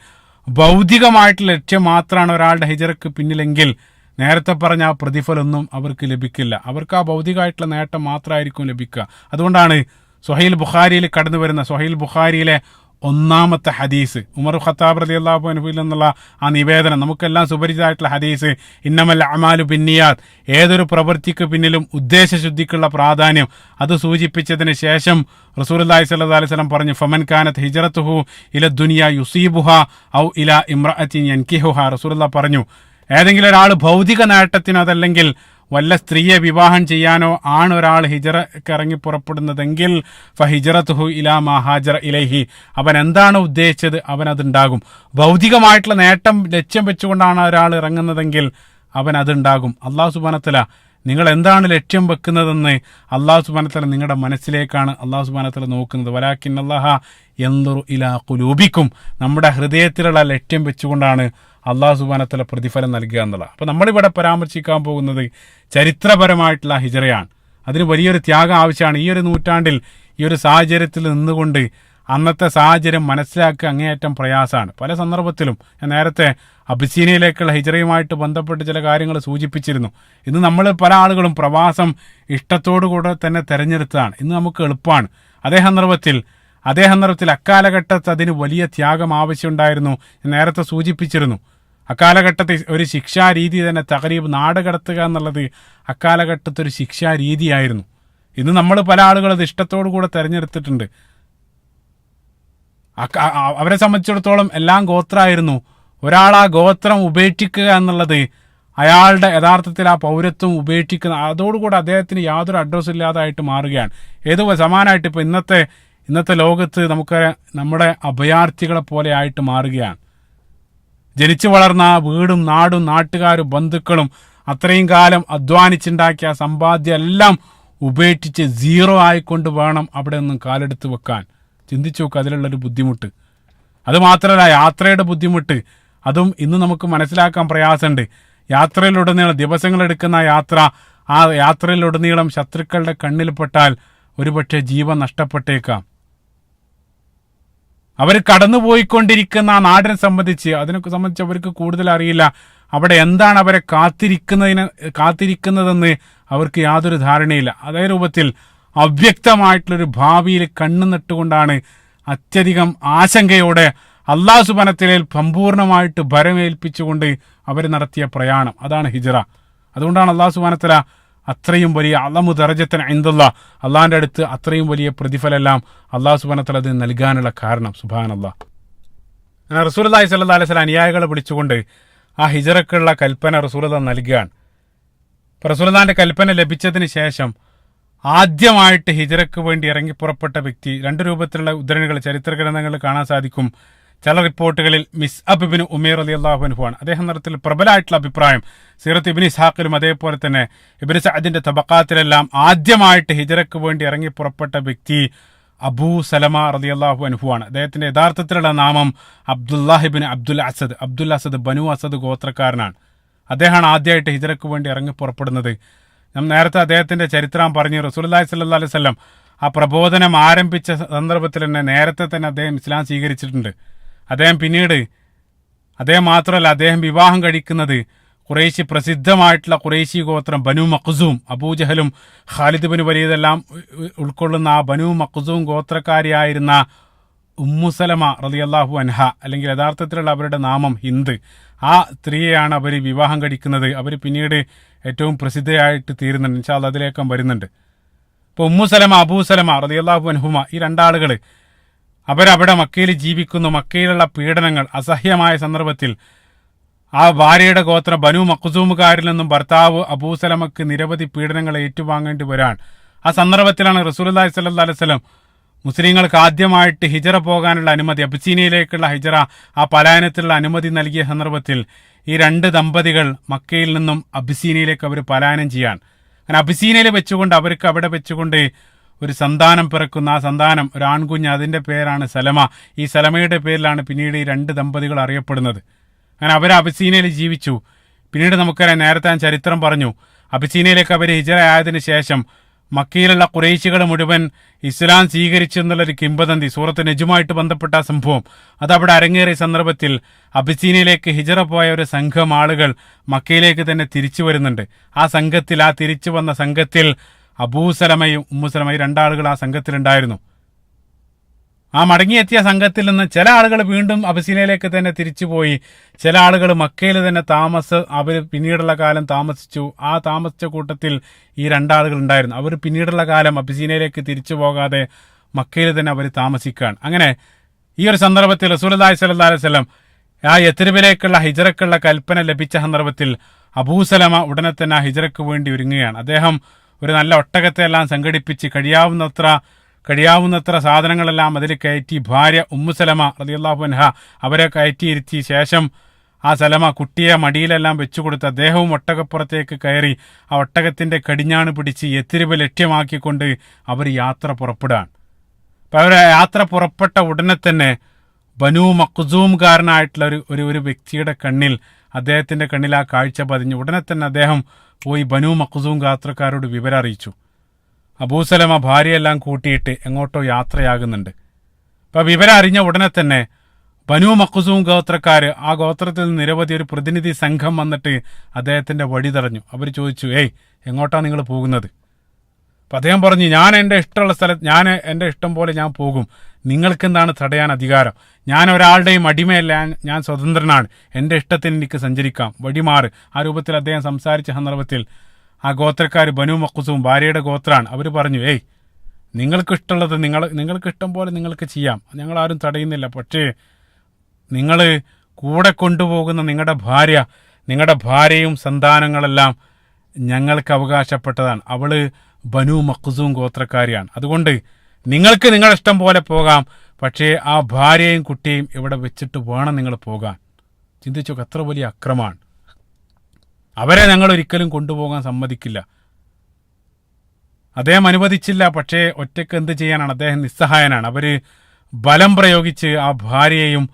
ഭൗതികമായിട്ടുള്ള ലക്ഷ്യം മാത്രമാണ് ഒരാളുടെ ഹിജ്റക്ക് പിന്നിലെങ്കിൽ നേരത്തെ പറഞ്ഞ ആ പ്രതിഫലമൊന്നും അവർക്ക് ലഭിക്കില്ല. അവർക്ക് ആ ഭൗതികമായിട്ടുള്ള നേട്ടം മാത്രമായിരിക്കും ലഭിക്കുക. അതുകൊണ്ടാണ് സ്വഹീൽ ബുഖാരിയിൽ കടന്നു വരുന്ന സ്വഹീൽ ബുഖാരിയിലെ 1-ാമത്തെ ഹദീസ്, ഉമർ ഖത്താബ് റളിയല്ലാഹു അൻഹുവിൽ നിന്നുള്ള ആ നിവേദനം, നമുക്കെല്ലാം സുപരിചിതമായിട്ടുള്ള ഹദീസ്, ഇന്നമൽ അഅമാലു ബിന്നിയാത്ത്, ഏതൊരു പ്രവൃത്തിക്ക് പിന്നിലും ഉദ്ദേശശുദ്ധിക്കുള്ള പ്രാധാന്യം അത് സൂചിപ്പിച്ചതിന് ശേഷം റസൂലുള്ളാഹി സ്വല്ലല്ലാഹു അലൈഹി വസല്ലം പറഞ്ഞു, ഫമൻ കാനത് ഹിജ്റതുഹു ഇല ദുനിയ യുസീബുഹാ ഔ ഇല ഇംറഅത്തിൻ യൻകിഹുഹാ. റസൂലുള്ളാഹി പറഞ്ഞു, ഏതെങ്കിലും ഒരാൾ ഭൗതിക നേട്ടത്തിനോ അതല്ലെങ്കിൽ വല്ല സ്ത്രീയെ വിവാഹം ചെയ്യാനോ ആണ് ഒരാൾ ഹിജ്റക്ക് ഇറങ്ങി പുറപ്പെടുന്നതെങ്കിൽ ഫഹിജ്റതുഹു ഇലാ മാ ഹാജറ ഇലൈഹി, അവൻ എന്താണ് ഉദ്ദേശിച്ചത് അവൻ അതുണ്ടാകും. ഭൗതികമായിട്ടുള്ള നേട്ടം ലക്ഷ്യം വെച്ചുകൊണ്ടാണ് ഒരാൾ ഇറങ്ങുന്നതെങ്കിൽ അവൻ അതുണ്ടാകും. അല്ലാഹു സുബ്ഹാനഹു വ തആല നിങ്ങൾ എന്താണ് ലക്ഷ്യം വെക്കുന്നതെന്ന് അല്ലാഹു സുബ്ഹാനഹു വ തആല നിങ്ങളുടെ മനസ്സിലേക്കാണ് അല്ലാഹു സുബ്ഹാനഹു വ തആല നോക്കുന്നത്. വലാകിന്നല്ലാഹ യൻദുറു ഇലാ ഖുലൂബിക്കും, നമ്മുടെ ഹൃദയത്തിലുള്ള ലക്ഷ്യം വെച്ചുകൊണ്ടാണ് അല്ലാഹു സുബ്ഹാനഹു വ തആല പ്രതിഫലം നൽകുക എന്നുള്ളത്. അപ്പോൾ നമ്മളിവിടെ പരാമർശിക്കാൻ പോകുന്നത് ചരിത്രപരമായിട്ടുള്ള ഹിജ്റയാണ്. അതിന് വലിയൊരു ത്യാഗം ആവശ്യമാണ്. ഈ ഒരു നൂറ്റാണ്ടിൽ ഈ ഒരു സാഹചര്യത്തിൽ നിന്നുകൊണ്ട് അന്നത്തെ സാഹചര്യം മനസ്സിലാക്കുക അങ്ങേയറ്റം പ്രയാസമാണ്. പല സന്ദർഭത്തിലും ഞാൻ നേരത്തെ അബിസീനിയയിലേക്കുള്ള ഹിജ്റയുമായിട്ട് ബന്ധപ്പെട്ട് ചില കാര്യങ്ങൾ സൂചിപ്പിച്ചിരുന്നു. ഇന്ന് നമ്മൾ പല ആളുകളും പ്രവാസം ഇഷ്ടത്തോടുകൂടെ തന്നെ തിരഞ്ഞെടുത്തതാണ്. ഇന്ന് നമുക്ക് എളുപ്പമാണ്. അതേ സന്ദർഭത്തിൽ അക്കാലഘട്ടത്ത് അതിന് വലിയ ത്യാഗം ആവശ്യമുണ്ടായിരുന്നു. ഞാൻ നേരത്തെ സൂചിപ്പിച്ചിരുന്നു. അക്കാലഘട്ടത്തിൽ ഒരു ശിക്ഷാരീതി തന്നെ തഖരീബ്, നാട് കടത്തുക എന്നുള്ളത് അക്കാലഘട്ടത്തിൽ ഒരു ശിക്ഷാരീതിയായിരുന്നു. ഇന്ന് നമ്മൾ പല ആളുകളും അത് ഇഷ്ടത്തോടു കൂടെ തിരഞ്ഞെടുത്തിട്ടുണ്ട്. അവരെ സംബന്ധിച്ചിടത്തോളം എല്ലാം ഗോത്രമായിരുന്നു. ഒരാൾ ആ ഗോത്രം ഉപേക്ഷിക്കുക എന്നുള്ളത് അയാളുടെ യഥാർത്ഥത്തിൽ ആ പൗരത്വം ഉപേക്ഷിക്കുന്ന, അതോടുകൂടി അദ്ദേഹത്തിന് യാതൊരു അഡ്രസ്സും ഇല്ലാതായിട്ട് മാറുകയാണ്. സമാനമായിട്ട് ഇപ്പോൾ ഇന്നത്തെ ലോകത്ത് നമുക്ക് നമ്മുടെ അഭയാർത്ഥികളെ പോലെ ആയിട്ട് മാറുകയാണ്. ജനിച്ചു വളർന്ന ആ വീടും നാടും നാട്ടുകാരും ബന്ധുക്കളും അത്രയും കാലം അധ്വാനിച്ചുണ്ടാക്കിയ സമ്പാദ്യം എല്ലാം ഉപേക്ഷിച്ച് 0 ആയിക്കൊണ്ട് വേണം അവിടെ നിന്നും കാലെടുത്ത് വെക്കാൻ. ചിന്തിച്ചു നോക്കുക അതിലുള്ളൊരു ബുദ്ധിമുട്ട്. അതുമാത്രമല്ല യാത്രയുടെ ബുദ്ധിമുട്ട്, അതും ഇന്ന് നമുക്ക് മനസ്സിലാക്കാൻ പ്രയാസമുണ്ട്. യാത്രയിലുടനീളം ദിവസങ്ങളെടുക്കുന്ന യാത്ര, ആ യാത്രയിലുടനീളം ശത്രുക്കളുടെ കണ്ണിൽപ്പെട്ടാൽ ഒരുപക്ഷെ ജീവൻ നഷ്ടപ്പെട്ടേക്കാം. അവർ കടന്നുപോയിക്കൊണ്ടിരിക്കുന്ന ആ നാടിനെ സംബന്ധിച്ച് അവർക്ക് കൂടുതൽ അറിയില്ല. അവിടെ എന്താണ് അവരെ കാത്തിരിക്കുന്നതെന്ന് അവർക്ക് യാതൊരു ധാരണയില്ല. അതേ രൂപത്തിൽ അവ്യക്തമായിട്ടുള്ളൊരു ഭാവിയിൽ കണ്ണു നട്ടുകൊണ്ടാണ് അത്യധികം ആശങ്കയോടെ അള്ളാഹു സുബ്ഹാനഹു വ തആലയിൽ സമ്പൂർണ്ണമായിട്ട് ഭരമേൽപ്പിച്ചുകൊണ്ട് അവർ നടത്തിയ പ്രയാണം. അതാണ് ഹിജ്റ. അതുകൊണ്ടാണ് അള്ളാഹു സുബ്ഹാനഹു വ തആല അത്രയും വലിയ അളമു ദറജത്തൻ ഇൻദല്ലാഹ്, അള്ളാഹിന്റെ അടുത്ത് അത്രയും വലിയ പ്രതിഫലമെല്ലാം അള്ളാഹു സുബ്ഹാനഹു വ തആല അത് നൽകാനുള്ള കാരണം. സുബ്ഹാനല്ലാഹ്. അങ്ങനെ റസൂലുള്ളാഹി സ്വല്ലല്ലാഹു അലൈഹി വസല്ലം അനുയായികളെ വിളിച്ചുകൊണ്ട് ആ ഹിജ്റക്കുള്ള കൽപ്പന റസൂലുള്ളാഹി നൽകുകയാണ്. അപ്പോൾ റസൂലുള്ളാഹിന്റെ കൽപ്പന ലഭിച്ചതിന് ശേഷം ആദ്യമായിട്ട് ഹിജ്റക്ക് വേണ്ടി ഇറങ്ങി പുറപ്പെട്ട വ്യക്തി, രണ്ട് രൂപത്തിലുള്ള ഉദ്ധരണികൾ ചരിത്ര ഗ്രന്ഥങ്ങളിൽ കാണാൻ സാധിക്കും. ചില റിപ്പോർട്ടുകളിൽ മിസ്അബ് ഇബ്നു ഉമൈർ റളിയല്ലാഹു അൻഹു ആണ്. അദ്ദേഹം നടത്തിൽ പ്രബലമായിട്ടുള്ള അഭിപ്രായം സീറത്ത് ഇബ്നു ഇസ്ഹാഖിലും അതേപോലെ തന്നെ ഇബ്നു സഅദിന്റെ തബഖാത്തിലെല്ലാം ആദ്യമായിട്ട് ഹിജ്റക്ക് വേണ്ടി ഇറങ്ങി പുറപ്പെട്ട വ്യക്തി അബൂ സലമ റളിയല്ലാഹു അൻഹു ആണ്. അദ്ദേഹത്തിന്റെ യഥാർത്ഥത്തിലുള്ള നാമം അബ്ദുല്ലാഹ് ഇബ്നു അബ്ദുൽ അസദ് ബനു അസദ് ഗോത്രക്കാരനാണ്. അദ്ദേഹമാണ് ആദ്യമായിട്ട് ഹിജ്റക്ക് വേണ്ടി ഇറങ്ങി പുറപ്പെടുന്നത്. ഞാൻ നേരത്തെ അദ്ദേഹത്തിന്റെ ചരിത്രം പറഞ്ഞു. റസൂലുള്ളാഹി സ്വല്ലല്ലാഹു അലൈഹി വസല്ലം ആ പ്രബോധനം ആരംഭിച്ച സന്ദർഭത്തിൽ തന്നെ നേരത്തെ തന്നെ അദ്ദേഹം ഇസ്ലാം സ്വീകരിച്ചിട്ടുണ്ട്. അദ്ദേഹം മാത്രമല്ല, അദ്ദേഹം വിവാഹം കഴിക്കുന്നത് ഖുറൈശി പ്രസിദ്ധമായിട്ടുള്ള ഖുറൈശി ഗോത്രം ബനു മഖ്സൂം, അബൂജഹലും ഖാലിദ് ബിൻ വലീദെല്ലാം ഉൾക്കൊള്ളുന്ന ആ ബനു മഖ്സൂം ഗോത്രക്കാരിയായിരുന്ന ഉമ്മു സലമ റളിയല്ലാഹു അൻഹ, അല്ലെങ്കിൽ യഥാർത്ഥത്തിലുള്ള അവരുടെ നാമം ഹിന്ദ്, ആ സ്ത്രീയെയാണ് അവർ വിവാഹം കഴിക്കുന്നത്. അവർ പിന്നീട് ഏറ്റവും പ്രസിദ്ധയായിട്ട് തീരുന്നുണ്ട്. ഇൻഷാ അല്ലാഹ് അതിലേക്കും വരുന്നുണ്ട്. ഇപ്പോൾ ഉമ്മു സലമ അബൂ സലമ റളിയല്ലാഹു അൻഹുമ, ഈ രണ്ടാളുകൾ അവരവിടെ മക്കയിൽ ജീവിക്കുന്നു. മക്കയിലുള്ള പീഡനങ്ങൾ അസഹ്യമായ സന്ദർഭത്തിൽ ആ ഭാര്യയുടെ ഗോത്രം ബനു മഖ്സൂമുകാരിൽ നിന്നും ഭർത്താവ് അബൂസലമക്ക് നിരവധി പീഡനങ്ങൾ ഏറ്റുവാങ്ങേണ്ടി വരാൻ. ആ സന്ദർഭത്തിലാണ് റസൂലുള്ളാഹി സ്വല്ലല്ലാഹു അലൈഹി വസല്ലം മുസ്ലിങ്ങൾക്ക് ആദ്യമായിട്ട് ഹിജ്റ പോകാനുള്ള അനുമതി, അബിസീനിയയിലേക്കുള്ള ഹിജ്റ, ആ പലായനത്തിലുള്ള അനുമതി നൽകിയ സന്ദർഭത്തിൽ ഈ രണ്ട് ദമ്പതികൾ മക്കയിൽ നിന്നും അബിസീനിയയിലേക്ക് അവർ പലായനം ചെയ്യാൻ. അങ്ങനെ അബിസീനിയയിൽ വെച്ചുകൊണ്ട് അവർക്ക് അവിടെ വെച്ചുകൊണ്ട് ഒരു സന്താനം പിറക്കുന്ന, ആ സന്താനം ഒരു ആൺകുഞ്ഞ്, അതിന്റെ പേരാണ് സലമ. ഈ സലമയുടെ പേരിലാണ് പിന്നീട് ഈ രണ്ട് ദമ്പതികൾ അറിയപ്പെടുന്നത്. അങ്ങനെ അവർ അബിസീനയിൽ ജീവിച്ചു. പിന്നീട് നമുക്കറിയാം, നേരത്തെ ഞാൻ ചരിത്രം പറഞ്ഞു, അബിസീനയിലേക്ക് അവർ ഹിജ്റ ആയതിനു ശേഷം മക്കയിലുള്ള ഖുറൈശികൾ മുഴുവൻ ഇസ്ലാം സ്വീകരിച്ചു എന്നുള്ളൊരു കിംവദന്തി, സൂറത്ത് നജ്മുമായിട്ട് ബന്ധപ്പെട്ട സംഭവം അതവിടെ അരങ്ങേറിയ സന്ദർഭത്തിൽ അബിസീനയിലേക്ക് ഹിജ്റ പോയ ഒരു സംഘം ആളുകൾ മക്കയിലേക്ക് തന്നെ തിരിച്ചു വരുന്നുണ്ട്. ആ തിരിച്ചു വന്ന സംഘത്തിൽ അബൂസലമയും ഉമ്മുസലമയും രണ്ടാളുകൾ ആ സംഘത്തിലുണ്ടായിരുന്നു. ആ മടങ്ങിയെത്തിയ സംഘത്തിൽ നിന്ന് ചില ആളുകൾ വീണ്ടും അബിസീനയിലേക്ക് തന്നെ തിരിച്ചുപോയി. ചില ആളുകൾ മക്കയിൽ തന്നെ അവർ പിന്നീടുള്ള കാലം താമസിച്ചു. ആ താമസിച്ച കൂട്ടത്തിൽ ഈ രണ്ടാളുകൾ ഉണ്ടായിരുന്നു. അവർ പിന്നീടുള്ള കാലം അബിസീനയിലേക്ക് തിരിച്ചു പോകാതെ മക്കയിൽ തന്നെ അവർ താമസിക്കുകയാണ്. അങ്ങനെ ഈ ഒരു സന്ദർഭത്തിൽ റസൂലുള്ളാഹി സ്വല്ലല്ലാഹു അലൈഹി വസല്ലം ആ യത്രിബിലേക്കുള്ള ഹിജ്റക്കുള്ള കൽപ്പന ലഭിച്ച സന്ദർഭത്തിൽ അബൂസലമ ഉടനെ തന്നെ ആ ഹിജ്റക്ക് വേണ്ടി ഒരുങ്ങുകയാണ്. അദ്ദേഹം ഒരു നല്ല ഒട്ടകത്തെ എല്ലാം സംഘടിപ്പിച്ച് കഴിയാവുന്നത്ര സാധനങ്ങളെല്ലാം അതിൽ കയറ്റി ഭാര്യ ഉമ്മു സലമ റളിയല്ലാഹു അൻഹ അവരെ കയറ്റിയിരുത്തി ശേഷം ആ സലമ കുട്ടിയെ മടിയിലെല്ലാം വെച്ചുകൊടുത്ത് അദ്ദേഹവും ഒട്ടകപ്പുറത്തേക്ക് കയറി ആ ഒട്ടകത്തിന്റെ കടിഞ്ഞാണ് പിടിച്ച് യത്രിബ് ലക്ഷ്യമാക്കിക്കൊണ്ട് അവർ യാത്ര പുറപ്പെടുകയാണ്. അപ്പം അവർ യാത്ര പുറപ്പെട്ട ഉടനെ തന്നെ ബനു മഖ്സൂംകാരനായിട്ടുള്ള ഒരു വ്യക്തിയുടെ കണ്ണിൽ, അദ്ദേഹത്തിന്റെ കണ്ണിൽ ആ കാഴ്ച പതിഞ്ഞു. ഉടനെ തന്നെ അദ്ദേഹം പോയി ബനു മഖ്സൂം ഗോത്രക്കാരോട് വിവരം അറിയിച്ചു. അബൂസലമ ഭാര്യയെല്ലാം കൂട്ടിയിട്ട് എങ്ങോട്ടോ യാത്രയാകുന്നുണ്ട്. അപ്പം വിവരം അറിഞ്ഞ ഉടനെ തന്നെ ബനു മഖ്സൂം ഗോത്രക്കാർ, ആ ഗോത്രത്തിൽ നിന്ന് നിരവധി ഒരു പ്രതിനിധി സംഘം വന്നിട്ട് അദ്ദേഹത്തിന്റെ വഴി തടഞ്ഞു. അവർ ചോദിച്ചു, എങ്ങോട്ടാണ് നിങ്ങൾ പോകുന്നത്? അപ്പം അദ്ദേഹം പറഞ്ഞു, ഞാൻ എൻ്റെ ഇഷ്ടമുള്ള സ്ഥലത്ത്, എൻ്റെ ഇഷ്ടം പോലെ ഞാൻ പോകും, നിങ്ങൾക്കെന്താണ് തടയാൻ അധികാരം? ഞാൻ ഒരാളുടെയും അടിമയല്ല, ഞാൻ സ്വതന്ത്രനാണ്, എൻ്റെ ഇഷ്ടത്തിന് എനിക്ക് സഞ്ചരിക്കാം, വഴിമാറ്. ആ രൂപത്തിൽ അദ്ദേഹം സംസാരിച്ച സന്ദർഭത്തിൽ ആ ഗോത്രക്കാർ ബനു മഖ്സൂം ഭാര്യയുടെ ഗോത്രാണ്. അവർ പറഞ്ഞു, നിങ്ങൾക്ക് ഇഷ്ടമുള്ളത് നിങ്ങൾക്ക് ഇഷ്ടം പോലെ നിങ്ങൾക്ക് ചെയ്യാം, ഞങ്ങളാരും തടയുന്നില്ല. പക്ഷേ നിങ്ങൾ കൂടെ കൊണ്ടുപോകുന്ന നിങ്ങളുടെ ഭാര്യയും സന്താനങ്ങളെല്ലാം ഞങ്ങൾക്ക് അവകാശപ്പെട്ടതാണ്. അവള് ബനു മഖ്സൂം ഗോത്രക്കാരിയാണ്. അതുകൊണ്ട് നിങ്ങൾക്ക് നിങ്ങളുടെ ഇഷ്ടം പോലെ പോകാം, പക്ഷേ ആ ഭാര്യയും കുട്ടിയെയും ഇവിടെ വെച്ചിട്ട് വേണം നിങ്ങൾ പോകാൻ. ചിന്തിച്ചു, എത്ര വലിയ അക്രമമാണ്. അവരെ ഞങ്ങൾ ഒരിക്കലും കൊണ്ടുപോകാൻ സമ്മതിക്കില്ല. അദ്ദേഹം അനുവദിച്ചില്ല. പക്ഷേ ഒറ്റയ്ക്ക് എന്ത് ചെയ്യാനാണ്? അദ്ദേഹം നിസ്സഹായനാണ്. അവര് ബലം പ്രയോഗിച്ച് ആ ഭാര്യയെയും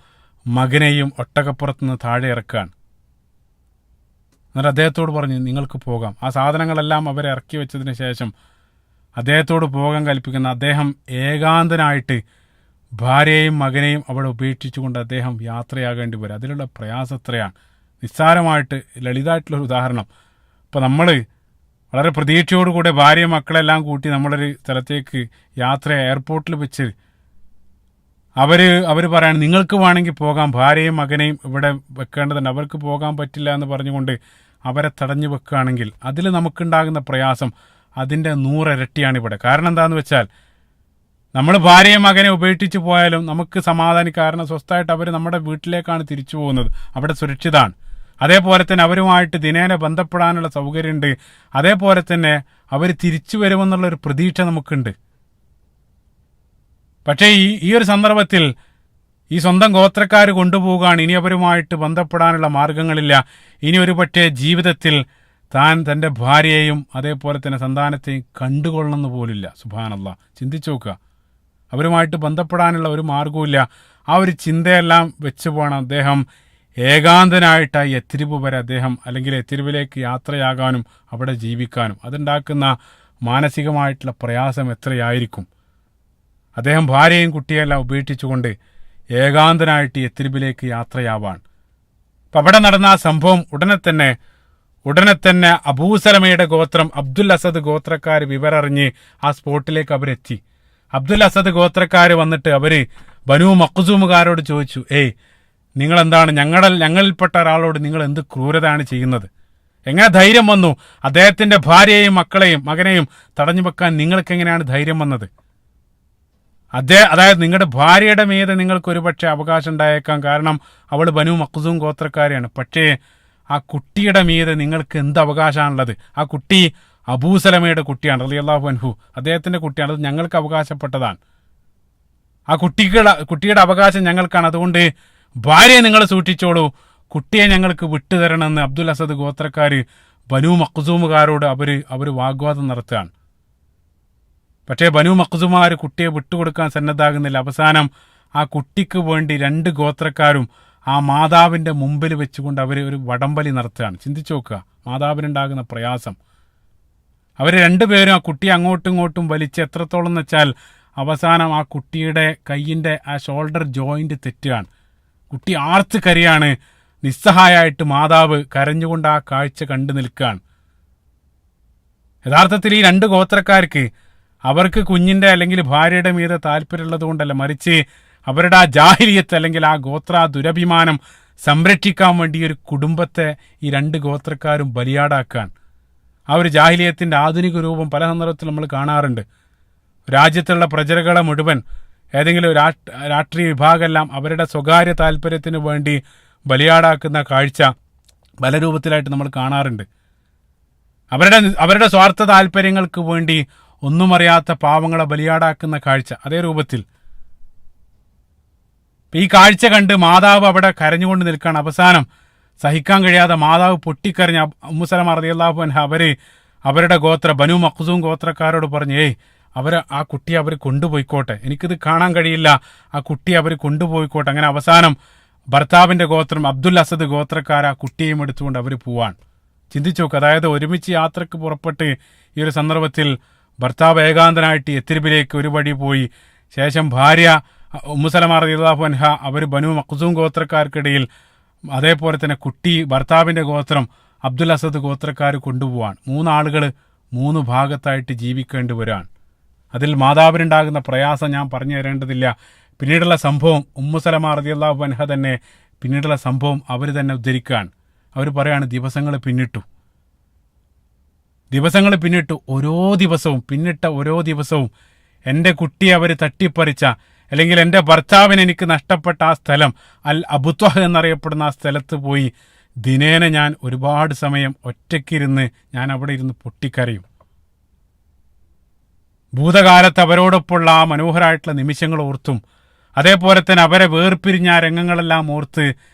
മകനെയും ഒട്ടകപ്പുറത്തുനിന്ന് താഴെ ഇറക്കുകയാണ്. എന്നിട്ട് അദ്ദേഹത്തോട് പറഞ്ഞു, നിങ്ങൾക്ക് പോകാം. ആ സാധനങ്ങളെല്ലാം അവരെ ഇറക്കി വെച്ചതിന് ശേഷം അദ്ദേഹത്തോട് പോകാൻ കൽപ്പിക്കുന്ന അദ്ദേഹം ഏകാന്തനായിട്ട് ഭാര്യയെയും മകനെയും അവിടെ ഉപേക്ഷിച്ചുകൊണ്ട് അദ്ദേഹം യാത്രയാകേണ്ടി വരും. അതിലുള്ള പ്രയാസം എത്രയാണ്! നിസ്സാരമായിട്ട് ലളിതമായിട്ടുള്ളൊരു ഉദാഹരണം. ഇപ്പോൾ നമ്മൾ വളരെ പ്രതീക്ഷയോടുകൂടെ ഭാര്യയും മക്കളെല്ലാം കൂട്ടി നമ്മളൊരു സ്ഥലത്തേക്ക് യാത്ര എയർപോർട്ടിൽ വെച്ച് അവർ പറയാണ് നിങ്ങൾക്ക് വേണമെങ്കിൽ പോകാം, ഭാര്യയും മകനെയും ഇവിടെ വെക്കേണ്ടതുണ്ട്, അവർക്ക് പോകാൻ പറ്റില്ല എന്ന് പറഞ്ഞുകൊണ്ട് അവരെ തടഞ്ഞു വെക്കുകയാണെങ്കിൽ അതിൽ നമുക്കുണ്ടാകുന്ന പ്രയാസം അതിൻ്റെ 100 ഇരട്ടിയാണ് ഇവിടെ. കാരണം എന്താണെന്ന് വെച്ചാൽ നമ്മൾ ഭാര്യയും മകനെ ഉപേക്ഷിച്ച് പോയാലും നമുക്ക് കാരണം സ്വസ്ഥമായിട്ട് അവർ നമ്മുടെ വീട്ടിലേക്കാണ് തിരിച്ചു പോകുന്നത്, അവിടെ സുരക്ഷിതമാണ്. അതേപോലെ തന്നെ അവരുമായിട്ട് ദിനേന ബന്ധപ്പെടാനുള്ള സൗകര്യമുണ്ട്. അതേപോലെ തന്നെ അവർ തിരിച്ചു വരുമെന്നുള്ളൊരു പ്രതീക്ഷ നമുക്കുണ്ട്. പക്ഷേ ഈ ഒരു സന്ദർഭത്തിൽ ഈ സ്വന്തം ഗോത്രക്കാർ കൊണ്ടുപോവുകയാണ്, ഇനി അവരുമായിട്ട് ബന്ധപ്പെടാനുള്ള മാർഗങ്ങളില്ല. ഇനി ഒരു പക്ഷേ ജീവിതത്തിൽ താൻ തൻ്റെ ഭാര്യയെയും അതേപോലെ തന്നെ സന്താനത്തെയും കണ്ടുകൊള്ളണമെന്ന് പോലില്ല. സുബ്ഹാനല്ലാഹ്, ചിന്തിച്ചു നോക്കുക. അവരുമായിട്ട് ബന്ധപ്പെടാനുള്ള ഒരു മാർഗവുമില്ല. ആ ഒരു ചിന്തയെല്ലാം വെച്ച് പോകണം അദ്ദേഹം ഏകാന്തനായിട്ടായി യത്രിബ് വരെ അദ്ദേഹം അല്ലെങ്കിൽ യത്രിബിലേക്ക് യാത്രയാകാനും അവിടെ ജീവിക്കാനും. അതുണ്ടാക്കുന്ന മാനസികമായിട്ടുള്ള പ്രയാസം എത്രയായിരിക്കും. അദ്ദേഹം ഭാര്യയും കുട്ടിയെല്ലാം ഉപേക്ഷിച്ചുകൊണ്ട് ഏകാന്തനായിട്ട് യത്രിബിലേക്ക് യാത്രയാവാൻ. അപ്പം അവിടെ നടന്ന ആ സംഭവം ഉടനെ തന്നെ അബൂസലമയുടെ ഗോത്രം അബ്ദുൽ അസദ് ഗോത്രക്കാർ വിവരറിഞ്ഞ് ആ സ്പോട്ടിലേക്ക് അവരെത്തി. അബ്ദുൽ അസദ് ഗോത്രക്കാർ വന്നിട്ട് അവര് ബനൂ മഖ്സൂമുകാരോട് ചോദിച്ചു, നിങ്ങളെന്താണ് ഞങ്ങളിൽപ്പെട്ട ഒരാളോട് നിങ്ങൾ എന്ത് ക്രൂരതയാണ് ചെയ്യുന്നത്? എങ്ങനെ ധൈര്യം വന്നു? അദ്ദേഹത്തിന്റെ ഭാര്യയെയും മകനെയും തടഞ്ഞു വെക്കാൻ നിങ്ങൾക്ക് എങ്ങനെയാണ് ധൈര്യം വന്നത്? അതായത് നിങ്ങളുടെ ഭാര്യയുടെ മീതെ നിങ്ങൾക്ക് ഒരുപക്ഷെ അവകാശം ഉണ്ടായേക്കാം, കാരണം അവൾ ബനൂ മഖ്സൂം ഗോത്രക്കാരിയാണ്. പക്ഷേ ആ കുട്ടിയുടെ മീതെ നിങ്ങൾക്ക് എന്ത് അവകാശമാണുള്ളത്? ആ കുട്ടി അബൂസലമയുടെ കുട്ടിയാണ്, റളിയല്ലാഹു അൻഹു, അദ്ദേഹത്തിന്റെ കുട്ടിയാണ്. അത് ഞങ്ങൾക്ക് അവകാശപ്പെട്ടതാണ്. ആ കുട്ടിയുടെ അവകാശം ഞങ്ങൾക്കാണ്. അതുകൊണ്ട് ഭാര്യയെ നിങ്ങൾ സൂക്ഷിച്ചോളൂ, കുട്ടിയെ ഞങ്ങൾക്ക് വിട്ടുതരണമെന്ന് അബ്ദുൽ അസദ് ഗോത്രക്കാര് ബനൂ മഖ്സൂമുകാരോട് അവർ വാഗ്വാദം നടത്തുകയാണ്. പക്ഷേ ബനൂ മഖ്സൂമുകാർ കുട്ടിയെ വിട്ടുകൊടുക്കാൻ സന്നദ്ധാകുന്നില്ല. അവസാനം ആ കുട്ടിക്ക് വേണ്ടി 2 ഗോത്രക്കാരും ആ മാതാവിന്റെ മുമ്പിൽ വെച്ചുകൊണ്ട് അവർ ഒരു വടംവലി നടത്തുകയാണ്. ചിന്തിച്ചു നോക്കുക മാതാവിനുണ്ടാകുന്ന പ്രയാസം. അവർ 2 പേരും ആ കുട്ടിയെ അങ്ങോട്ടും ഇങ്ങോട്ടും വലിച്ച് എത്രത്തോളം എന്ന് വെച്ചാൽ അവസാനം ആ കുട്ടിയുടെ കയ്യിൻ്റെ ആ ഷോൾഡർ ജോയിന്റ് തെറ്റുകയാണ്. കുട്ടി ആർത്ത് കരയാണ്. നിസ്സഹായമായിട്ട് മാതാവ് കരഞ്ഞുകൊണ്ട് ആ കാഴ്ച കണ്ടു നിൽക്കുകയാണ്. യഥാർത്ഥത്തിൽ ഈ 2 ഗോത്രക്കാർക്ക് അവർക്ക് കുഞ്ഞിന്റെ അല്ലെങ്കിൽ ഭാര്യയുടെ മീതെ താല്പര്യമുള്ളത് കൊണ്ടല്ല, മറിച്ച് അവരുടെ ആ ജാഹിലിയത്ത് അല്ലെങ്കിൽ ആ ഗോത്ര ദുരഭിമാനം സംരക്ഷിക്കാൻ വേണ്ടി ഒരു കുടുംബത്തെ ഈ 2 ഗോത്രക്കാരും ബലിയാടാക്കാൻ. ആ ഒരു ജാഹിലിയത്തിന്റെ ആധുനിക രൂപം പല സന്ദർഭത്തിൽ നമ്മൾ കാണാറുണ്ട്. രാജ്യത്തുള്ള പ്രജകളെ മുഴുവൻ ഏതെങ്കിലും രാഷ്ട്രീയ വിഭാഗമെല്ലാം അവരുടെ സ്വകാര്യ താല്പര്യത്തിന് വേണ്ടി ബലിയാടാക്കുന്ന കാഴ്ച പല രൂപത്തിലായിട്ട് നമ്മൾ കാണാറുണ്ട്. അവരുടെ സ്വാർത്ഥ താല്പര്യങ്ങൾക്ക് വേണ്ടി ഒന്നും അറിയാത്ത പാവങ്ങളെ ബലിയാടാക്കുന്ന കാഴ്ച അതേ രൂപത്തിൽ. ഈ കാഴ്ച കണ്ട് മാതാവ് അവിടെ കരഞ്ഞുകൊണ്ട് നിൽക്കുകയാണ്. അവസാനം സഹിക്കാൻ കഴിയാതെ മാതാവ് പൊട്ടിക്കരഞ്ഞ ഉമ്മു സലമ റളിയല്ലാഹു അൻഹ അവരുടെ ബനൂ മഖ്സൂം ഗോത്രക്കാരോട് പറഞ്ഞു, ആ കുട്ടിയെ അവർ കൊണ്ടുപോയിക്കോട്ടെ, എനിക്കിത് കാണാൻ കഴിയില്ല, ആ കുട്ടിയെ അവർ കൊണ്ടുപോയിക്കോട്ടെ. അങ്ങനെ അവസാനം ഭർത്താവിന്റെ ഗോത്രം അബ്ദുൽ അസദ് ഗോത്രക്കാർ ആ കുട്ടിയെയും എടുത്തുകൊണ്ട് അവർ പോവാൻ. ചിന്തിച്ചു നോക്ക്, അതായത് ഒരുമിച്ച് യാത്രക്ക് പുറപ്പെട്ട് ഈ ഒരു സന്ദർഭത്തിൽ ഭർത്താവ് ഏകാന്തനായിട്ട് യത്രിബിലേക്ക് ഒരു വഴി പോയി. ശേഷം ഭാര്യ ഉമ്മു സലമ റളിയല്ലാഹു അൻഹ അവർ ബനൂ മഖ്സൂം ഗോത്രക്കാർക്കിടയിൽ, അതേപോലെ തന്നെ കുട്ടി ഭർത്താവിന്റെ ഗോത്രം അബ്ദുൽ അസദ് ഗോത്രക്കാർ കൊണ്ടുപോവാൻ. 3 ആളുകൾ 3 ഭാഗത്തായിട്ട് ജീവിക്കേണ്ടി വരാൻ. അതിൽ മാതാവിനുണ്ടാകുന്ന പ്രയാസം ഞാൻ പറഞ്ഞു തരേണ്ടതില്ല. പിന്നീടുള്ള സംഭവം ഉമ്മു സലമ റളിയല്ലാഹു അൻഹ തന്നെ പിന്നീടുള്ള സംഭവം അവർ തന്നെ ഉദ്ധരിക്കാൻ. അവർ പറയാണ്, ദിവസങ്ങൾ പിന്നിട്ടു, ഓരോ ദിവസവും എൻ്റെ കുട്ടിയെ അവർ തട്ടിപ്പറിച്ച അല്ലെങ്കിൽ എൻ്റെ ഭർത്താവിന് എനിക്ക് നഷ്ടപ്പെട്ട ആ സ്ഥലം അൽ അബുത്വഹ് എന്നറിയപ്പെടുന്ന ആ സ്ഥലത്ത് പോയി ദിനേന ഞാൻ ഒരുപാട് സമയം ഒറ്റയ്ക്കിരുന്ന് ഞാൻ അവിടെ ഇരുന്ന് പൊട്ടിക്കരയും. ഭൂതകാലത്ത് അവരോടൊപ്പമുള്ള ആ മനോഹരമായിട്ടുള്ള നിമിഷങ്ങൾ ഓർത്തും അതേപോലെ തന്നെ അവരെ വേർപിരിഞ്ഞ ആ രംഗങ്ങളെല്ലാം ഓർത്ത്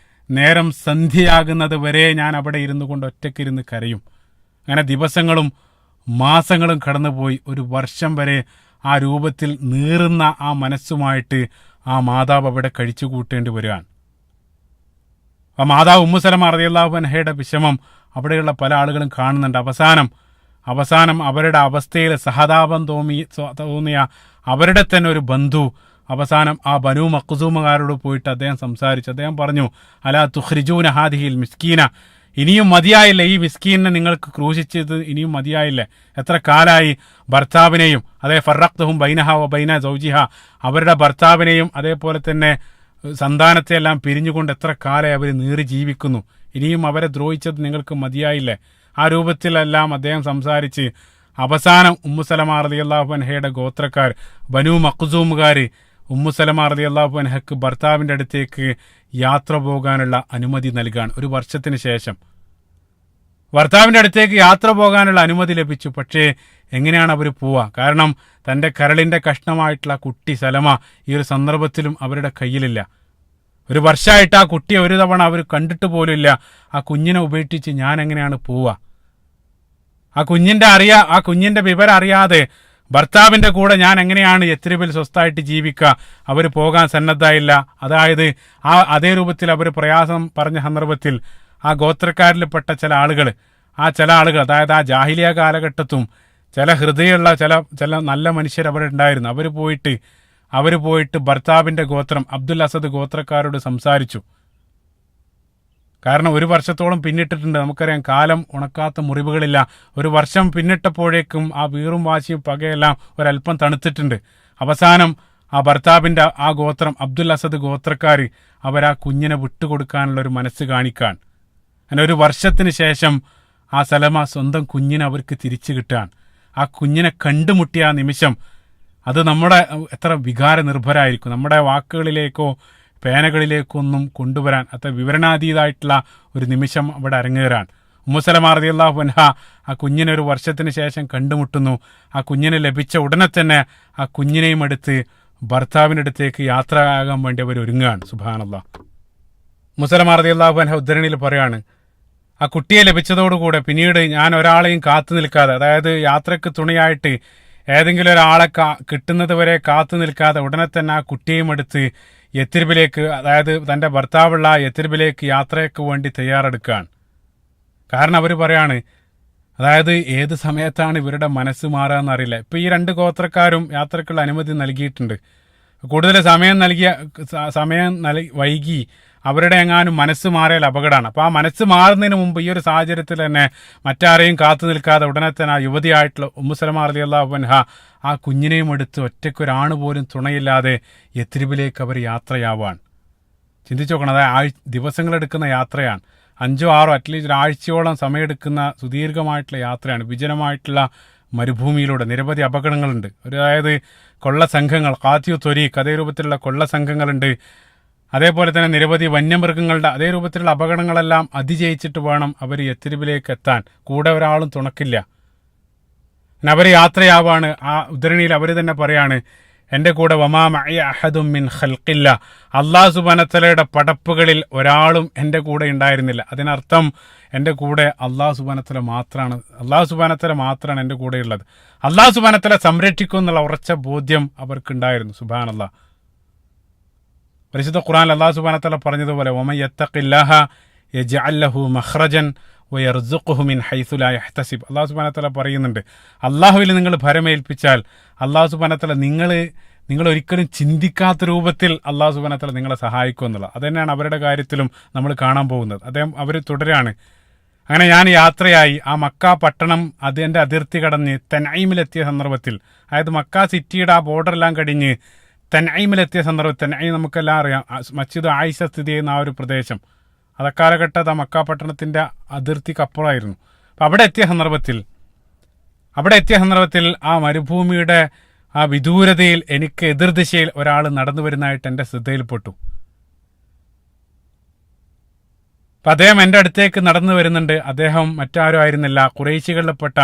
നേരം സന്ധ്യയാകുന്നത് വരെ ഞാൻ അവിടെ ഇരുന്നു കൊണ്ട് ഒറ്റയ്ക്കിരുന്ന് കരയും. അങ്ങനെ ദിവസങ്ങളും മാസങ്ങളും കടന്നുപോയി. 1 വർഷം വരെ ആ രൂപത്തിൽ നീറുന്ന ആ മനസ്സുമായിട്ട് ആ മാതാവ് അവിടെ കഴിച്ചു കൂട്ടേണ്ടി വരികയാണ്. ആ മാതാവ് ഉമ്മു സലമ റളിയല്ലാഹു അൻഹയുടെ വിഷമം അവിടെയുള്ള പല ആളുകളും കാണുന്നുണ്ട്. അവസാനം അവരുടെ അവസ്ഥയിൽ സഹതാപം തോന്നിയ അവരുടെ തന്നെ ഒരു ബന്ധു അവസാനം ആ ബനൂ മഖ്സൂമുകാരോട് പോയിട്ട് അദ്ദേഹം സംസാരിച്ചു. അദ്ദേഹം പറഞ്ഞു, അലാ തുഖ്രിജൂന ഹാദിഹിൽ മിസ്കീന, ഇനിയും മതിയായില്ല, ഈ മിസ്കീനെ നിങ്ങൾക്ക് ക്രൂശിച്ചത് ഇനിയും മതിയായില്ലേ? എത്ര കാലായി ഭർത്താവിനെയും അതേ ഫറഖ്തുഹും ബൈനഹ വ ബൈന സൗജിഹ, അവരുടെ ഭർത്താവിനെയും അതേപോലെ തന്നെ സന്താനത്തെ എല്ലാം പിരിഞ്ഞുകൊണ്ട് എത്ര കാലമായി അവർ നീറി ജീവിക്കുന്നു, ഇനിയും അവരെ ദ്രോഹിച്ചത് നിങ്ങൾക്ക് മതിയായില്ലേ? ആ രൂപത്തിലെല്ലാം അദ്ദേഹം സംസാരിച്ച് അവസാനം ഉമ്മു സലമ റളിയല്ലാഹു അൻഹയുടെ ഗോത്രക്കാർ ബനു മഖ്സൂമുകാർ ഉമ്മു സലമ റളിയല്ലാഹു അൻഹക്ക് ഭർത്താവിൻ്റെ അടുത്തേക്ക് യാത്ര പോകാനുള്ള അനുമതി നൽകാൻ. ഒരു വർഷത്തിന് ശേഷം ഭർത്താവിൻ്റെ അടുത്തേക്ക് യാത്ര പോകാനുള്ള അനുമതി ലഭിച്ചു. പക്ഷേ എങ്ങനെയാണ് അവർ പോവുക? കാരണം തൻ്റെ കരളിൻ്റെ കഷ്ണമായിട്ടുള്ള കുട്ടി സലമ ഈ ഒരു സന്ദർഭത്തിലും അവരുടെ കയ്യിലില്ല. ഒരു വർഷമായിട്ട് ആ കുട്ടിയെ ഒരു തവണ അവർ കണ്ടിട്ട് പോലുമില്ല. ആ കുഞ്ഞിനെ ഉപേക്ഷിച്ച് ഞാൻ എങ്ങനെയാണ് പോവുക? ആ കുഞ്ഞിൻ്റെ വിവരം അറിയാതെ ഭർത്താവിൻ്റെ കൂടെ ഞാൻ എങ്ങനെയാണ് യത്രിബിൽ സ്വസ്ഥമായിട്ട് ജീവിക്കുക? അവർ പോകാൻ സന്നദ്ധയില്ല. അതായത് അതേ രൂപത്തിൽ അവർ പ്രയാസം പറഞ്ഞ സന്ദർഭത്തിൽ ആ ഗോത്രക്കാരിൽപ്പെട്ട ചില ആളുകൾ അതായത് ആ ജാഹിലിയ കാലഘട്ടത്തും ചില ഹൃദയമുള്ള ചില നല്ല മനുഷ്യർ അവിടെ ഉണ്ടായിരുന്നു. അവർ പോയിട്ട് ഭർത്താവിൻ്റെ ഗോത്രം അബ്ദുൽ അസദ് ഗോത്രക്കാരോട് സംസാരിച്ചു. കാരണം ഒരു വർഷത്തോളം പിന്നിട്ടിട്ടുണ്ട്. നമുക്കറിയാം, കാലം ഉണക്കാത്ത മുറിവുകളില്ല. ഒരു വർഷം പിന്നിട്ടപ്പോഴേക്കും ആ വീറും വാശിയും പകയെല്ലാം ഒരല്പം തണുത്തിട്ടുണ്ട്. അവസാനം ആ ഭർത്താവിൻ്റെ ആ ഗോത്രം അബ്ദുൽ അസദ് ഗോത്രക്കാർ അവരാ കുഞ്ഞിനെ വിട്ടുകൊടുക്കാനുള്ള ഒരു മനസ്സ് കാണിക്കാൻ, അങ്ങനെ ഒരു വർഷത്തിന് ശേഷം ആ സലമ സ്വന്തം കുഞ്ഞിനെ അവർക്ക് തിരിച്ചു കിട്ടാൻ, ആ കുഞ്ഞിനെ കണ്ടുമുട്ടിയ ആ നിമിഷം, അത് നമ്മുടെ എത്ര വികാര നിർഭരായിരിക്കും. നമ്മുടെ വാക്കുകളിലേക്കോ പേനകളിലേക്കൊന്നും കൊണ്ടുവരാൻ അത്ര വിവരണാതീതമായിട്ടുള്ള ഒരു നിമിഷം അവിടെ അരങ്ങേറാൻ. ഉമ്മു സലമ റളിയല്ലാഹു അൻഹ ആ കുഞ്ഞിനെ ഒരു വർഷത്തിന് ശേഷം കണ്ടുമുട്ടുന്നു. ആ കുഞ്ഞിനെ ലഭിച്ച ഉടനെ തന്നെ ആ കുഞ്ഞിനെയും എടുത്ത് ഭർത്താവിൻ്റെ അടുത്തേക്ക് യാത്രയാകാൻ വേണ്ടി അവർ ഒരുങ്ങുകയാണ്. സുബ്ഹാനല്ലാഹ്. ഉമ്മു സലമ റളിയല്ലാഹു അൻഹ ഉദ്ധരണിയിൽ പറയാണ്, ആ കുട്ടിയെ ലഭിച്ചതോടുകൂടെ പിന്നീട് ഞാൻ ഒരാളെയും കാത്തു നിൽക്കാതെ, അതായത് യാത്രക്ക് തുണയായിട്ട് ഏതെങ്കിലും ഒരാളെ കിട്ടുന്നത് വരെ കാത്തു നിൽക്കാതെ ഉടനെ തന്നെ ആ കുട്ടിയെയും എടുത്ത് യത്രിബിലേക്ക്, അതായത് തൻ്റെ ഭർത്താവുള്ള യത്രിബിലേക്ക് യാത്രയ്ക്ക് വേണ്ടി തയ്യാറെടുക്കുകയാണ്. കാരണം അവർ പറയാണ്, അതായത് ഏത് സമയത്താണ് ഇവരുടെ മനസ്സ് മാറുക എന്നറിയില്ല. ഇപ്പം ഈ രണ്ട് ഗോത്രക്കാരും യാത്രക്കുള്ള അനുമതി നൽകിയിട്ടുണ്ട്. കൂടുതൽ സമയം വൈകി അവരുടെ എങ്ങാനും മനസ്സ് മാറിയാൽ അപകടമാണ്. അപ്പോൾ ആ മനസ്സ് മാറുന്നതിന് മുമ്പ് ഈ ഒരു സാഹചര്യത്തിൽ തന്നെ മറ്റാരെയും കാത്തു നിൽക്കാതെ ഉടനെ തന്നെ ആ യുവതിയായിട്ടുള്ള ഉമ്മു സലമ റളിയല്ലാഹു അൻഹ ആ കുഞ്ഞിനെയും എടുത്ത് ഒറ്റയ്ക്കൊരാണ് പോലും തുണയില്ലാതെ യത്രിബിലേക്ക് അവർ യാത്രയാവാൻ. ചിന്തിച്ചു നോക്കണം, അതായത് ദിവസങ്ങളെടുക്കുന്ന യാത്രയാണ്. 5 or 6 അറ്റ്ലീസ്റ്റ് ഒരാഴ്ചയോളം സമയമെടുക്കുന്ന സുദീർഘമായിട്ടുള്ള യാത്രയാണ്. വിജനമായിട്ടുള്ള മരുഭൂമിയിലൂടെ നിരവധി അപകടങ്ങളുണ്ട്. അതായത് കൊള്ള സംഘങ്ങൾ, ഖാത്തിയു ത്വരീഖ്, അതേ രൂപത്തിലുള്ള കൊള്ള സംഘങ്ങളുണ്ട്. അതേപോലെ തന്നെ നിരവധി വന്യമൃഗങ്ങളുടെ അതേ രൂപത്തിലുള്ള അപകടങ്ങളെല്ലാം അതിജയിച്ചിട്ട് വേണം അവർ യത്രിബിലേക്ക് എത്താൻ. കൂടെ ഒരാളും തുണക്കില്ല. അവർ യാത്രയാവാണ്. ആ ഉദ്ധരണിയിൽ അവർ തന്നെ പറയാണ്, എൻ്റെ കൂടെ വമാ മഅയ അഹദും മിൻ ഖൽഖില്ല, അല്ലാഹു സുബ്ഹാനഹു വതആലയുടെ പടപ്പുകളിൽ ഒരാളും എൻ്റെ കൂടെ ഉണ്ടായിരുന്നില്ല. അതിനർത്ഥം എൻ്റെ കൂടെ അല്ലാഹു സുബ്ഹാനഹു വതആല മാത്രമാണ് എൻ്റെ കൂടെയുള്ളത്. അല്ലാഹു സുബ്ഹാനഹു വതആല സംരക്ഷിക്കും എന്നുള്ള ഉറച്ച ബോധ്യം അവർക്കുണ്ടായിരുന്നു. സുബ്ഹാനല്ലാഹ്. പരിശുദ്ധ ഖുർആനിൽ അല്ലാഹു സുബ്ഹാനഹു വതആല പറഞ്ഞതുപോലെ വമൻ യത്തഖില്ലാഹ യജ്അൽ ലഹു മഖ്റജൻ വയർസുഖുഹു മിൻ ഹൈസു ലാ യഹ്തസിബ്. അല്ലാഹു സുബ്ഹാനഹു വതആല പറയുന്നുണ്ട്, അല്ലാഹുവിൽ നിങ്ങൾ ഭരമേൽപ്പിച്ചാൽ അല്ലാഹു സുബ്ഹാനഹു വതആല നിങ്ങൾ ഒരിക്കലും ചിന്തിക്കാത്ത രൂപത്തിൽ അല്ലാഹു സുബ്ഹാനഹു വതആല നിങ്ങളെ സഹായിക്കും എന്നുള്ളത്. അത് തന്നെയാണ് അവരുടെ കാര്യത്തിലും നമ്മൾ കാണാൻ പോകുന്നത്. അവർ തുടരാണ്. അങ്ങനെ ഞാൻ യാത്രയായി ആ മക്ക പട്ടണം അതിൻ്റെ അതിർത്തി കടഞ്ഞ് തൻഈമിലെത്തിയ സന്ദർഭത്തിൽ, അതായത് മക്ക സിറ്റിയുടെ ആ ബോർഡറെല്ലാം കഴിഞ്ഞ് തൻഈമിലെത്തിയ സന്ദർഭത്തിൽ, തൻഈം നമുക്കെല്ലാം അറിയാം, മസ്ജിദ് ആയിഷ സ്ഥിതി ചെയ്യുന്ന ആ ഒരു പ്രദേശം, അക്കാലഘട്ടത്ത് ആ മക്ക പട്ടണത്തിൻ്റെ അതിർത്തിക്കപ്പുറമായിരുന്നു. അപ്പം അവിടെ എത്തിയ സന്ദർഭത്തിൽ ആ മരുഭൂമിയുടെ ആ വിദൂരതയിൽ എനിക്ക് എതിർദിശയിൽ ഒരാൾ നടന്നു വരുന്നതായിട്ട് എൻ്റെ ശ്രദ്ധയിൽപ്പെട്ടു. അപ്പം അദ്ദേഹം എൻ്റെ അടുത്തേക്ക് നടന്നു വരുന്നുണ്ട്. അദ്ദേഹം മറ്റാരും ആയിരുന്നില്ല, ഖുറൈശികളിൽപ്പെട്ട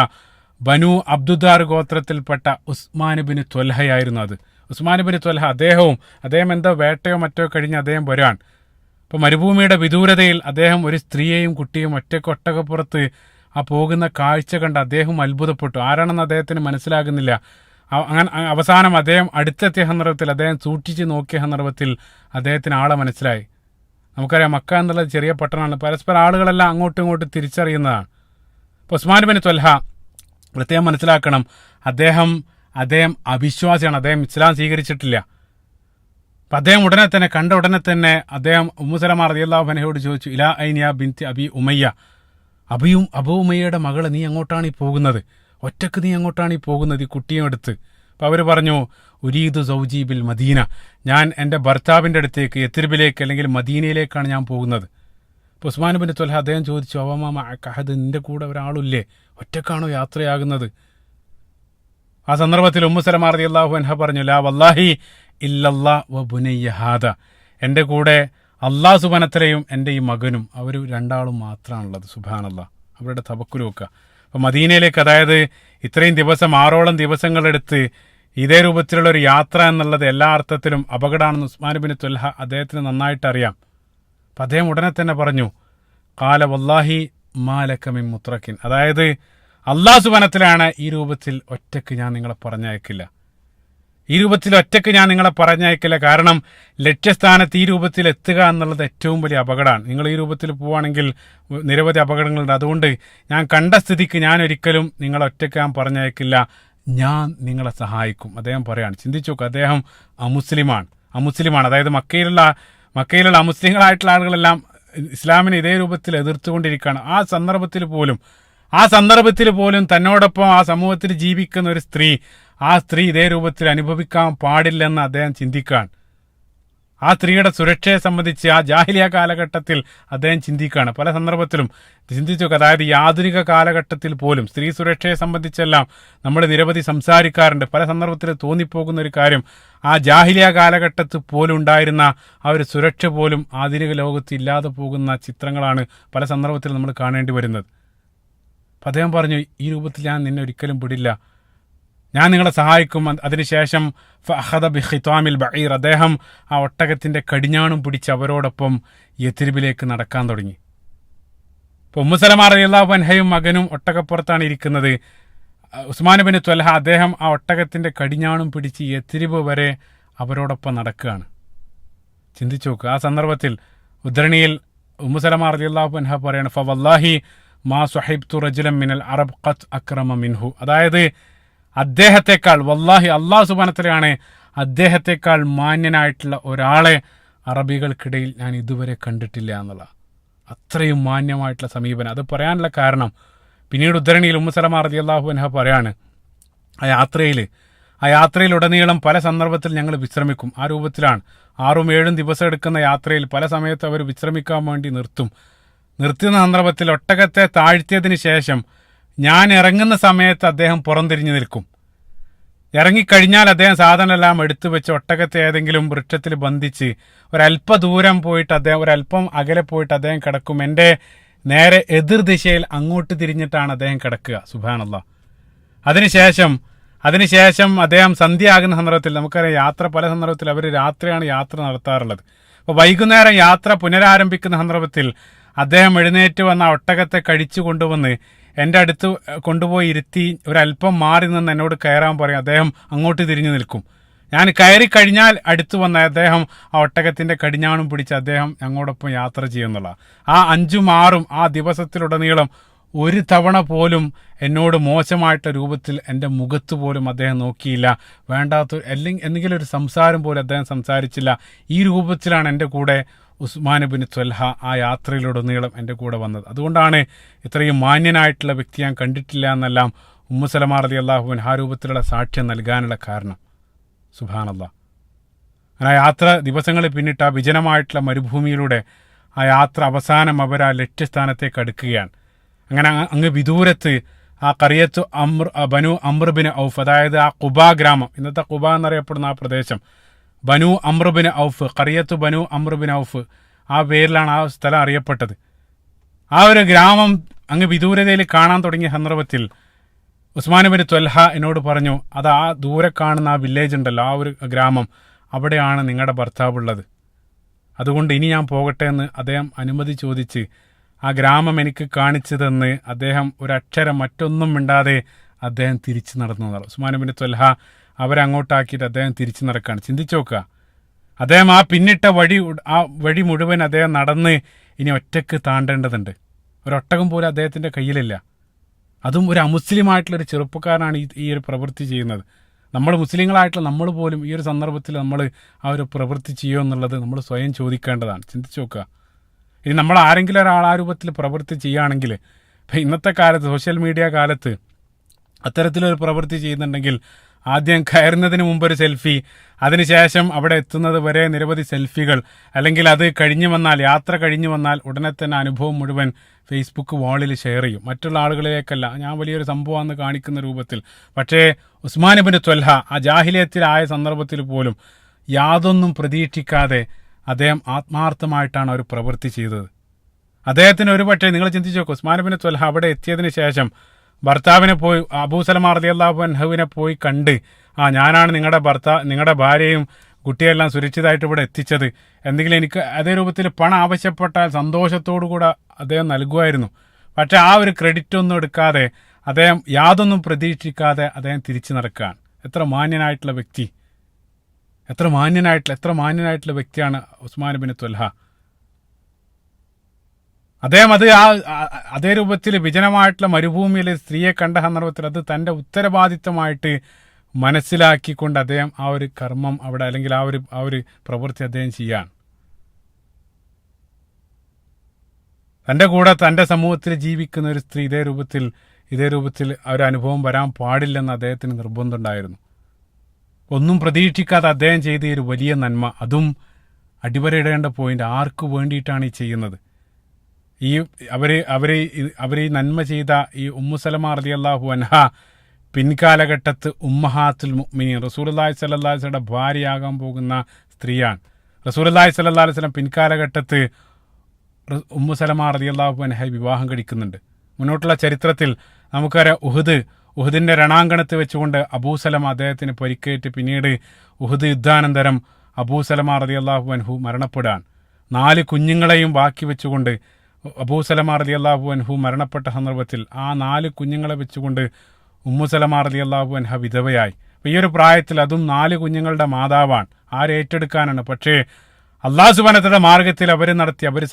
ബനു അബ്ദുദാർ ഗോത്രത്തിൽപ്പെട്ട ഉസ്മാൻ ബിൻ ത്വൽഹയായിരുന്നു. അത് ഉസ്മാൻ ബിൻ ത്വൽഹ, അദ്ദേഹം എന്തോ വേട്ടയോ മറ്റോ കഴിഞ്ഞ് അദ്ദേഹം വരാൻ. അപ്പോൾ മരുഭൂമിയുടെ വിദൂരതയിൽ അദ്ദേഹം ഒരു സ്ത്രീയെയും കുട്ടിയും ഒറ്റക്കൊട്ടകപ്പുറത്ത് ആ പോകുന്ന കാഴ്ച കണ്ട് അദ്ദേഹം അത്ഭുതപ്പെട്ടു. ആരാണെന്ന് അദ്ദേഹത്തിന് മനസ്സിലാകുന്നില്ല. അങ്ങനെ അവസാനം അദ്ദേഹം അടുത്തെത്തിയ സന്ദർഭത്തിൽ, അദ്ദേഹം സൂക്ഷിച്ച് നോക്കിയ സന്ദർഭത്തിൽ അദ്ദേഹത്തിന് ആളെ മനസ്സിലായി. നമുക്കറിയാം, മക്ക എന്നുള്ളത് ചെറിയ പട്ടണമാണ്. പരസ്പരം ആളുകളെല്ലാം അങ്ങോട്ടും ഇങ്ങോട്ടും തിരിച്ചറിയുന്നതാണ്. അപ്പോൾ ഉസ്മാൻ ബിൻ ത്വൽഹ പ്രത്യേകം മനസ്സിലാക്കണം, അദ്ദേഹം അവിശ്വാസിയാണ്. അദ്ദേഹം ഇസ്ലാം സ്വീകരിച്ചിട്ടില്ല. അപ്പം അദ്ദേഹം കണ്ട ഉടനെ തന്നെ അദ്ദേഹം ഉമ്മു സലമ റളിയല്ലാഹു അൻഹയോട് ചോദിച്ചു, ഇലാ ഐന യാ ബിൻതി അബി ഉമയ്യ, അബൂമയ്യയുടെ മകള്, നീ എങ്ങോട്ടാണ് ഈ പോകുന്നത്? ഒറ്റക്ക് നീ എങ്ങോട്ടാണ് ഈ പോകുന്നത് ഈ കുട്ടിയും എടുത്ത്? അപ്പം അവർ പറഞ്ഞു, ഉരീദു സൗജി ബിൽ മദീന, ഞാൻ എൻ്റെ ഭർത്താവിൻ്റെ അടുത്തേക്ക് യത്രിബിലേക്ക് അല്ലെങ്കിൽ മദീനയിലേക്കാണ് ഞാൻ പോകുന്നത്. അപ്പോൾ ഉസ്മാൻ ബിൻ ത്വൽഹ അദ്ദേഹം ചോദിച്ചു, അവമാ കഹദ്, നിൻ്റെ കൂടെ ഒരാളില്ലേ? ഒറ്റക്കാണോ യാത്രയാകുന്നത്? ആ സന്ദർഭത്തിൽ ഉമ്മു സലമ റളിയല്ലാഹു അൻഹ പറഞ്ഞു, ലാ വല്ലാഹി ഇല്ലല്ലാ വ ബുനയ്യ ഹാദ, എൻ്റെ കൂടെ അല്ലാഹു സുബ്ഹാനഹു വതആലയും എൻ്റെ ഈ മകനും, അവർ രണ്ടാളും മാത്രമാണുള്ളത്. സുബ്ഹാനല്ലാഹ്, അവരുടെ തവക്കുൽ നോക്കുക. അപ്പോൾ മദീനയിലേക്ക്, അതായത് ഇത്രയും ദിവസം 6ഓളം ദിവസങ്ങളെടുത്ത് ഇതേ രൂപത്തിലുള്ള ഒരു യാത്ര എന്നുള്ളത് എല്ലാ അർത്ഥത്തിലും അപകടമാണെന്ന് ഉസ്മാൻ ബിൻ ത്വൽഹ അദ്ദേഹത്തിന് നന്നായിട്ട് അറിയാം. അപ്പം അദ്ദേഹം ഉടനെ തന്നെ പറഞ്ഞു, ഖാല വല്ലാഹി മാലക മിൻ മുത്രക്കിൻ, അതായത് അല്ലാഹു സുബ്ഹാനഹു വതആലയാണ് ഈ രൂപത്തിൽ ഒറ്റയ്ക്ക് ഞാൻ നിങ്ങളെ പറഞ്ഞയക്കില്ല, ഈ രൂപത്തിൽ ഒറ്റയ്ക്ക് ഞാൻ നിങ്ങളെ പറഞ്ഞയക്കില്ല. കാരണം ലക്ഷ്യസ്ഥാനത്ത് ഈ രൂപത്തിൽ എത്തുക എന്നുള്ളത് ഏറ്റവും വലിയ അപകടമാണ്. നിങ്ങൾ ഈ രൂപത്തിൽ പോവുകയാണെങ്കിൽ നിരവധി അപകടങ്ങളുണ്ട്. അതുകൊണ്ട് ഞാൻ കണ്ട സ്ഥിതിക്ക് ഞാൻ ഒരിക്കലും നിങ്ങളെ ഒറ്റയ്ക്ക് ഞാൻ പറഞ്ഞയക്കില്ല, ഞാൻ നിങ്ങളെ സഹായിക്കും. അദ്ദേഹം പറയാണ്, ചിന്തിച്ചു നോക്കുക, അദ്ദേഹം അമുസ്ലിമാണ്. അതായത് മക്കയിലുള്ള അമുസ്ലിങ്ങളായിട്ടുള്ള ആളുകളെല്ലാം ഇസ്ലാമിനെ ഇതേ രൂപത്തിൽ എതിർത്തുകൊണ്ടിരിക്കുകയാണ്. ആ സന്ദർഭത്തിൽ പോലും തന്നോടൊപ്പം ആ സമൂഹത്തിൽ ജീവിക്കുന്ന ഒരു സ്ത്രീ, ആ സ്ത്രീ ഇതേ രൂപത്തിൽ അനുഭവിക്കാൻ പാടില്ലെന്ന് അദ്ദേഹം ചിന്തിക്കാൻ, ആ സ്ത്രീയുടെ സുരക്ഷയെ സംബന്ധിച്ച് ആ ജാഹിലിയ കാലഘട്ടത്തിൽ അദ്ദേഹം ചിന്തിക്കുകയാണ്. പല സന്ദർഭത്തിലും ചിന്തിച്ചു നോക്കുക, അതായത് ഈ ആധുനിക കാലഘട്ടത്തിൽ പോലും സ്ത്രീ സുരക്ഷയെ സംബന്ധിച്ചെല്ലാം നമ്മൾ നിരവധി സംസാരിക്കാറുണ്ട്. പല സന്ദർഭത്തിൽ തോന്നിപ്പോകുന്ന ഒരു കാര്യം, ആ ജാഹിലിയ കാലഘട്ടത്തിൽ പോലും ഉണ്ടായിരുന്ന ആ ഒരു സുരക്ഷ പോലും ആധുനിക ലോകത്ത് ഇല്ലാതെ പോകുന്ന ചിത്രങ്ങളാണ് പല സന്ദർഭത്തിൽ നമ്മൾ കാണേണ്ടി വരുന്നത്. അപ്പം അദ്ദേഹം പറഞ്ഞു, ഈ രൂപത്തിൽ ഞാൻ നിന്നെ ഒരിക്കലും വിടില്ല, ഞാൻ നിങ്ങളെ സഹായിക്കും. അതിനുശേഷം ഫഅഖദ ബിഖിതാമിൽ ബഈർ, അദ്ദേഹം ആ ഒട്ടകത്തിൻ്റെ കടിഞ്ഞാണും പിടിച്ച് അവരോടൊപ്പം യത്രിബിലേക്ക് നടക്കാൻ തുടങ്ങി. ഇപ്പോൾ ഉമ്മു സലമ റളിയല്ലാഹു അൻഹയും മകനും ഒട്ടകപ്പുറത്താണ് ഇരിക്കുന്നത്. ഉസ്മാൻ ബിൻ ത്വൽഹ അദ്ദേഹം ആ ഒട്ടകത്തിൻ്റെ കടിഞ്ഞാണും പിടിച്ച് യത്രിബ് വരെ അവരോടൊപ്പം നടക്കുകയാണ്. ചിന്തിച്ചു നോക്കുക. ആ സന്ദർഭത്തിൽ ഉദ്ധരണിയിൽ ഉമ്മു സലമ റളിയല്ലാഹു അൻഹ പറയാണ്, ഫവല്ലാഹി മാ സ്വഹിബ്തു റജുലൻ മിനൽ അറബ് ഖത്ത് അക്രമ മിൻഹു, അതായത് അദ്ദേഹത്തെക്കാൾ, വല്ലാഹി അല്ലാഹു സുബ്ഹാനഹു വതആലയാണ് അദ്ദേഹത്തെക്കാൾ മാന്യനായിട്ടുള്ള ഒരാളെ അറബികൾക്കിടയിൽ ഞാൻ ഇതുവരെ കണ്ടിട്ടില്ല എന്നുള്ള അത്രയും മാന്യമായിട്ടുള്ള സമീപനം. അത് പറയാനുള്ള കാരണം പിന്നീട് ഉദ്ധരണിയിൽ ഉമ്മു സലമ റളിയല്ലാഹു അൻഹ പറയാണ്, ആ യാത്രയിലുടനീളം പല സന്ദർഭത്തിൽ ഞങ്ങൾ വിശ്രമിക്കും. ആ രൂപത്തിലാണ് 6-7 ദിവസം എടുക്കുന്ന യാത്രയിൽ പല സമയത്ത് അവർ വിശ്രമിക്കാൻ വേണ്ടി നിർത്തുന്ന സന്ദർഭത്തിൽ ഒട്ടകത്തെ താഴ്ത്തിയതിന് ശേഷം ഞാൻ ഇറങ്ങുന്ന സമയത്ത് അദ്ദേഹം പുറംതിരിഞ്ഞു നിൽക്കും. ഇറങ്ങിക്കഴിഞ്ഞാൽ അദ്ദേഹം സാധനമെല്ലാം എടുത്തു വെച്ച് ഒട്ടകത്തെ ഏതെങ്കിലും വൃക്ഷത്തിൽ ബന്ധിച്ച് ഒരല്പ ദൂരം പോയിട്ട് ഒരല്പം അകലെ പോയിട്ട് അദ്ദേഹം കിടക്കും. എൻ്റെ നേരെ എതിർ ദിശയിൽ അങ്ങോട്ട് തിരിഞ്ഞിട്ടാണ് അദ്ദേഹം കിടക്കുക. സുബ്ഹാനല്ലാഹ്. അതിനുശേഷം അദ്ദേഹം സന്ധ്യ ആകുന്ന സന്ദർഭത്തിൽ, നമുക്കറിയാം യാത്ര പല സന്ദർഭത്തിൽ അവർ രാത്രിയാണ് യാത്ര നടത്താറുള്ളത്. അപ്പോൾ വൈകുന്നേരം യാത്ര പുനരാരംഭിക്കുന്ന സന്ദർഭത്തിൽ അദ്ദേഹം എഴുന്നേറ്റ് വന്ന ഒട്ടകത്തെ കഴിച്ചു കൊണ്ടുവന്ന് എൻ്റെ അടുത്ത് കൊണ്ടുപോയി ഇരുത്തി ഒരല്പം മാറി നിന്ന് എന്നോട് കയറാൻ പറയും. അദ്ദേഹം അങ്ങോട്ട് തിരിഞ്ഞു നിൽക്കും. ഞാൻ കയറി കഴിഞ്ഞാൽ അടുത്ത് വന്ന അദ്ദേഹം ആ ഒട്ടകത്തിൻ്റെ കടിഞ്ഞാണും പിടിച്ച് അദ്ദേഹം ഞങ്ങളോടൊപ്പം യാത്ര ചെയ്യുന്നുള്ള ആ 5-6 ആ ദിവസത്തിലുടനീളം ഒരു തവണ പോലും എന്നോട് മോശമായിട്ടുള്ള രൂപത്തിൽ എൻ്റെ മുഖത്ത് പോലും അദ്ദേഹം നോക്കിയില്ല. വേണ്ടാത്ത എന്തെങ്കിലും ഒരു സംസാരം പോലും അദ്ദേഹം സംസാരിച്ചില്ല. ഈ രൂപത്തിലാണ് എൻ്റെ കൂടെ ഉസ്മാൻ ബിൻ ത്വൽഹ ആ യാത്രയിലുടനീളം എൻ്റെ കൂടെ വന്നത്. അതുകൊണ്ടാണ് ഇത്രയും മാന്യനായിട്ടുള്ള വ്യക്തി ഞാൻ കണ്ടിട്ടില്ല എന്നെല്ലാം ഉമ്മു സലമ റളിയല്ലാഹു അൻഹ ആ രൂപത്തിലുള്ള സാക്ഷ്യം നൽകാനുള്ള കാരണം. സുബ്ഹാനല്ലാഹ്. അങ്ങനെ ആ യാത്ര ദിവസങ്ങൾ പിന്നിട്ട് ആ വിജനമായിട്ടുള്ള മരുഭൂമിയിലൂടെ ആ യാത്ര അവസാനം അവർ ആ ലക്ഷ്യസ്ഥാനത്തേക്ക് അടുക്കുകയാണ്. അങ്ങനെ അങ്ങ് വിദൂരത്ത് ആ ഖറിയത്തു ബനു അംർ ബിൻ ഔഫ്, അതായത് ആ ഖുബ ഗ്രാമം, ഇന്നത്തെ ഖുബ എന്നറിയപ്പെടുന്ന ആ പ്രദേശം, ബനു അംർ ബിൻ ഔഫ്, ഖറിയത്തു ബനു അംർ ബിൻ ഔഫ്, ആ പേരിലാണ് ആ സ്ഥലം അറിയപ്പെട്ടത്. ആ ഒരു ഗ്രാമം അങ്ങ് വിദൂരതയിൽ കാണാൻ തുടങ്ങിയ സന്ദർഭത്തിൽ ഉസ്മാൻ ബിൻ ത്വൽഹ എന്നോട് പറഞ്ഞു, അത് ആ ദൂരെ കാണുന്ന ആ വില്ലേജ് ഉണ്ടല്ലോ, ആ ഒരു ഗ്രാമം, അവിടെയാണ് നിങ്ങളുടെ ഭർത്താവ് ഉള്ളത്. അതുകൊണ്ട് ഇനി ഞാൻ പോകട്ടെ എന്ന് അദ്ദേഹം അനുമതി ചോദിച്ച് ആ ഗ്രാമം എനിക്ക് കാണിച്ചു തന്ന് അദ്ദേഹം ഒരക്ഷരം മറ്റൊന്നും മിണ്ടാതെ അദ്ദേഹം തിരിച്ചു നടന്നതാണ്. ഉസ്മാൻ ബിൻ ത്വൽഹ അവരങ്ങോട്ടാക്കിയിട്ട് അദ്ദേഹം തിരിച്ചു നടക്കുകയാണ്. ചിന്തിച്ചു നോക്കുക, അദ്ദേഹം ആ പിന്നിട്ട വഴി മുഴുവൻ അദ്ദേഹം നടന്ന് ഇനി ഒറ്റയ്ക്ക് താണ്ടേണ്ടതുണ്ട്. ഒരൊട്ടകം പോലും അദ്ദേഹത്തിൻ്റെ കയ്യിലില്ല. അതും ഒരു അമുസ്ലിമായിട്ടുള്ളൊരു ചെറുപ്പക്കാരനാണ് ഈ ഒരു പ്രവൃത്തി ചെയ്യുന്നത്. നമ്മൾ മുസ്ലിങ്ങളായിട്ടുള്ള നമ്മൾ പോലും ഈ ഒരു സന്ദർഭത്തിൽ നമ്മൾ ആ ഒരു പ്രവൃത്തി ചെയ്യുമോ എന്നുള്ളത് നമ്മൾ സ്വയം ചോദിക്കേണ്ടതാണ്. ചിന്തിച്ചു നോക്കുക. ഇനി നമ്മൾ ആരെങ്കിലും ഒരാൾ ആ രൂപത്തിൽ പ്രവൃത്തി ചെയ്യുകയാണെങ്കിൽ അപ്പം ഇന്നത്തെ കാലത്ത് സോഷ്യൽ മീഡിയ കാലത്ത് അത്തരത്തിലൊരു പ്രവൃത്തി ചെയ്യുന്നുണ്ടെങ്കിൽ ആദ്യം കയറുന്നതിന് മുമ്പൊരു സെൽഫി, അതിനുശേഷം അവിടെ എത്തുന്നത് വരെ നിരവധി സെൽഫികൾ, അല്ലെങ്കിൽ അത് യാത്ര കഴിഞ്ഞു വന്നാൽ ഉടനെ തന്നെ അനുഭവം മുഴുവൻ ഫേസ്ബുക്ക് വാളിൽ ഷെയർ ചെയ്യും. മറ്റുള്ള ആളുകളിലേക്കല്ല, ഞാൻ വലിയൊരു സംഭവമാണെന്ന് കാണിക്കുന്ന രൂപത്തിൽ. പക്ഷേ ഉസ്മാൻ ഇബ്നു ത്വൽഹ ആ ജാഹിലിയത്തിലായ സന്ദർഭത്തിൽ പോലും യാതൊന്നും പ്രതീക്ഷിക്കാതെ അദ്ദേഹം ആത്മാർത്ഥമായിട്ടാണ് ഒരു പ്രവൃത്തി ചെയ്തത്. അദ്ദേഹത്തിന് ഒരുപക്ഷെ നിങ്ങൾ ചിന്തിച്ചു നോക്കൂ, ഉസ്മാൻ ഇബ്നു ത്വൽഹ അവിടെ എത്തിയതിന് ശേഷം ഭർത്താവിനെ പോയി അബൂ സലമ റളിയല്ലാഹു അൻഹുവിനെ പോയി കണ്ട്, ഞാനാണ് നിങ്ങളുടെ ഭാര്യയും കുട്ടിയെല്ലാം സുരക്ഷിതമായിട്ട് ഇവിടെ എത്തിച്ചത്, എന്തെങ്കിലും എനിക്ക് അതേ രൂപത്തിൽ പണം ആവശ്യപ്പെട്ടാൽ സന്തോഷത്തോടു കൂടെ അദ്ദേഹം നൽകുമായിരുന്നു. പക്ഷെ ആ ഒരു ക്രെഡിറ്റ് ഒന്നും എടുക്കാതെ അദ്ദേഹം യാതൊന്നും പ്രതീക്ഷിക്കാതെ അദ്ദേഹം തിരിച്ചു നടക്കുകയാണ്. എത്ര മാന്യനായിട്ടുള്ള വ്യക്തിയാണ് ഉസ്മാൻ ഇബ്നു ത്വൽഹ. അദ്ദേഹം അതേ രൂപത്തിൽ വിജനമായിട്ടുള്ള മരുഭൂമിയിൽ സ്ത്രീയെ കണ്ട സന്ദർഭത്തിൽ അത് തൻ്റെ ഉത്തരവാദിത്തമായിട്ട് മനസ്സിലാക്കിക്കൊണ്ട് അദ്ദേഹം ആ ഒരു കർമ്മം അവിടെ, അല്ലെങ്കിൽ ആ ഒരു പ്രവൃത്തി അദ്ദേഹം ചെയ്യാണ്. തൻ്റെ കൂടെ തൻ്റെ സമൂഹത്തിൽ ജീവിക്കുന്ന ഒരു സ്ത്രീ ഇതേ രൂപത്തിൽ ആ ഒരു അനുഭവം വരാൻ പാടില്ലെന്ന് അദ്ദേഹത്തിന് നിർബന്ധമുണ്ടായിരുന്നു. ഒന്നും പ്രതീക്ഷിക്കാതെ അദ്ദേഹം ചെയ്ത ഒരു വലിയ നന്മ, അതും അടിവരയിടേണ്ട പോയിന്റ്, ആർക്കു വേണ്ടിയിട്ടാണ് ഈ ചെയ്യുന്നത്? അവർ ഈ നന്മ ചെയ്ത ഈ ഉമ്മു സലമ റളിയല്ലാഹു അൻഹ പിൻകാലഘട്ടത്ത് ഉമ്മഹാത്തുൽ മുഅ്മിനീൻ റസൂലുള്ളാഹി സ്വല്ലല്ലാഹു അലൈഹി വസല്ലം ഭാര്യയാകാൻ പോകുന്ന സ്ത്രീയാണ്. റസൂലുള്ളാഹി സ്വല്ലല്ലാഹു അലൈഹി വസല്ലം പിൻകാലഘട്ടത്ത് ഉമ്മു സലമ റളിയല്ലാഹു അൻഹ വിവാഹം കഴിക്കുന്നുണ്ട്. മുന്നോട്ടുള്ള ചരിത്രത്തിൽ നമുക്കറിയാം, ഉഹുദിന്റെ രണാങ്കണത്ത് വെച്ചുകൊണ്ട് അബൂ സലമ അദ്ദേഹത്തിന് പരിക്കേറ്റ് പിന്നീട് ഉഹുദ് യുദ്ധാനന്തരം അബൂ സലമ റളിയല്ലാഹു അൻഹു മരണപ്പെടാൻ 4 കുഞ്ഞുങ്ങളെയും ബാക്കി വെച്ചുകൊണ്ട് അബൂ സലമ റളിയല്ലാഹു അൻഹു മരണപ്പെട്ട സന്ദർഭത്തിൽ ആ 4 കുഞ്ഞുങ്ങളെ വെച്ചുകൊണ്ട് ഉമ്മു സലമ റളിയല്ലാഹു അൻഹ വിധവയായി. ഈ ഒരു പ്രായത്തിൽ അതും 4 കുഞ്ഞുങ്ങളുടെ മാതാവാണ്. ആരേറ്റെടുക്കാനാണ്? പക്ഷേ അല്ലാഹു സുബ്ഹാനഹു വ തആല മാർഗത്തിൽ അവർ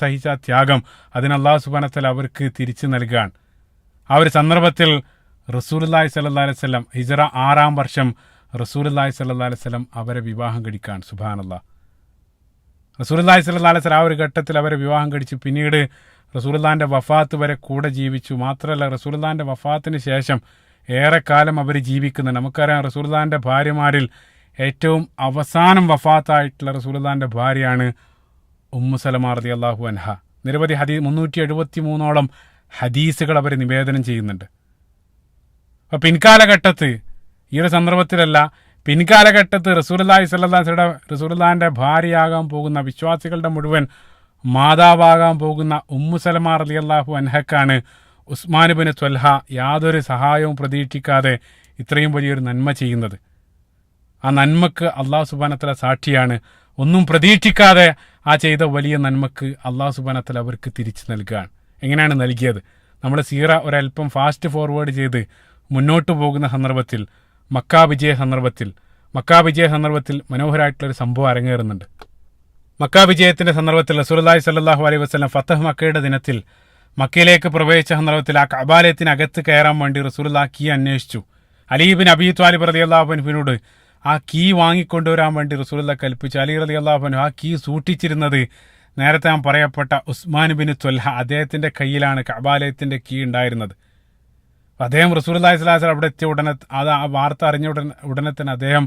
സഹിച്ച ത്യാഗം അതിന് അല്ലാഹു സുബ്ഹാനഹു വ തആല അവർക്ക് തിരിച്ചു നൽകാൻ. ആ ഒരു സന്ദർഭത്തിൽ റസൂലുള്ളാഹി സ്വല്ലല്ലാഹു അലൈഹി വസല്ലം ഹിജ്റ 6-ാം വർഷം റസൂലുള്ളാഹി സ്വല്ലല്ലാഹു അലൈഹി വസല്ലം അവരെ വിവാഹം കഴിക്കാൻ. സുബ്ഹാനല്ലാഹ്. റസൂലുള്ളാഹി സ്വല്ലല്ലാഹു അലൈഹി വസല്ലം ആ ഒരു ഘട്ടത്തിൽ അവരെ വിവാഹം കഴിച്ചു. പിന്നീട് റസൂലുള്ളാഹിന്റെ വഫാത്ത് വരെ കൂടെ ജീവിച്ചു. മാത്രമല്ല, റസൂലുള്ളാഹിന്റെ വഫാത്തിന് ശേഷം ഏറെക്കാലം അവർ ജീവിക്കുന്നുണ്ട്. നമുക്കറിയാം, റസൂലുള്ളാഹിന്റെ ഭാര്യമാരിൽ ഏറ്റവും അവസാനം വഫാത്തായിട്ടുള്ള റസൂലുള്ളാഹിന്റെ ഭാര്യയാണ് ഉമ്മു സലമ റളിയല്ലാഹു അൻഹ. നിരവധി 373ഓളം ഹദീസുകൾ അവർ നിവേദനം ചെയ്യുന്നുണ്ട്. അപ്പോൾ പിൻകാലഘട്ടത്ത് ഈ ഒരു സന്ദർഭത്തിലല്ല, പിൻകാലഘട്ടത്ത് റസൂലുള്ളാഹി സ്വല്ലല്ലാഹു അലൈഹി വസല്ലം റസൂലുള്ളാഹിന്റെ ഭാര്യയാകാൻ പോകുന്ന, വിശ്വാസികളുടെ മുഴുവൻ മാതാവാകാൻ പോകുന്ന ഉമ്മു സലമ റളിയല്ലാഹു അൻഹക്കാണ് ഉസ്മാൻ ഇബ്നു ത്വൽഹ യാതൊരു സഹായവും പ്രതീക്ഷിക്കാതെ ഇത്രയും വലിയൊരു നന്മ ചെയ്യുന്നത്. ആ നന്മക്ക് അല്ലാഹു സുബ്ഹാനഹു വ തആല സാക്ഷിയാണ്. ഒന്നും പ്രതീക്ഷിക്കാതെ ആ ചെയ്ത വലിയ നന്മക്ക് അല്ലാഹു സുബ്ഹാനഹു വ തആല അവർക്ക് തിരിച്ചു നൽകുകയാണ്. എങ്ങനെയാണ് നൽകിയത്? നമ്മുടെ സീറ ഒരൽപ്പം ഫാസ്റ്റ് ഫോർവേഡ് ചെയ്ത് മുന്നോട്ട് പോകുന്ന സന്ദർഭത്തിൽ മക്കാ വിജയ സന്ദർഭത്തിൽ മനോഹരമായിട്ടുള്ളൊരു സംഭവം അരങ്ങേറുന്നുണ്ട്. മക്കാ വിജയത്തിന്റെ സന്ദർഭത്തിൽ റസൂലുള്ളാഹി സ്വല്ലല്ലാഹു അലൈഹി വസല്ലം ഫതഹ് മക്കയുടെ ദിനത്തിൽ മക്കയിലേക്ക് പ്രവേശിച്ച സന്ദർഭത്തിൽ ആ കഅബാലയത്തിനകത്ത് കയറാൻ വേണ്ടി റസൂലുള്ളാഹി കീ അന്വേഷിച്ചു. അലി ഇബ്നു അബീ ത്വാലിബ് റളിയല്ലാഹു അൻഹുവിനോട് ആ കീ വാങ്ങിക്കൊണ്ടുവരാൻ വേണ്ടി റസൂലുള്ളാഹി കൽപ്പിച്ചു. അലി റളിയല്ലാഹു അൻഹു ആ കീ സൂക്ഷിച്ചിരുന്നത് നേരത്തെ ഞാൻ പറയപ്പെട്ട ഉസ്മാൻ ഇബ്നു ത്വൽഹ അദ്ദേഹത്തിന്റെ കയ്യിലാണ് കഅബാലയത്തിന്റെ കീ ഉണ്ടായിരുന്നത്. അദ്ദേഹം റസൂലുള്ളാഹി സ്വല്ലല്ലാഹു അലൈഹി വസല്ലം അവിടെ എത്തിയ ഉടനെ ആ വാർത്ത അറിഞ്ഞ ഉടനെ തന്നെ അദ്ദേഹം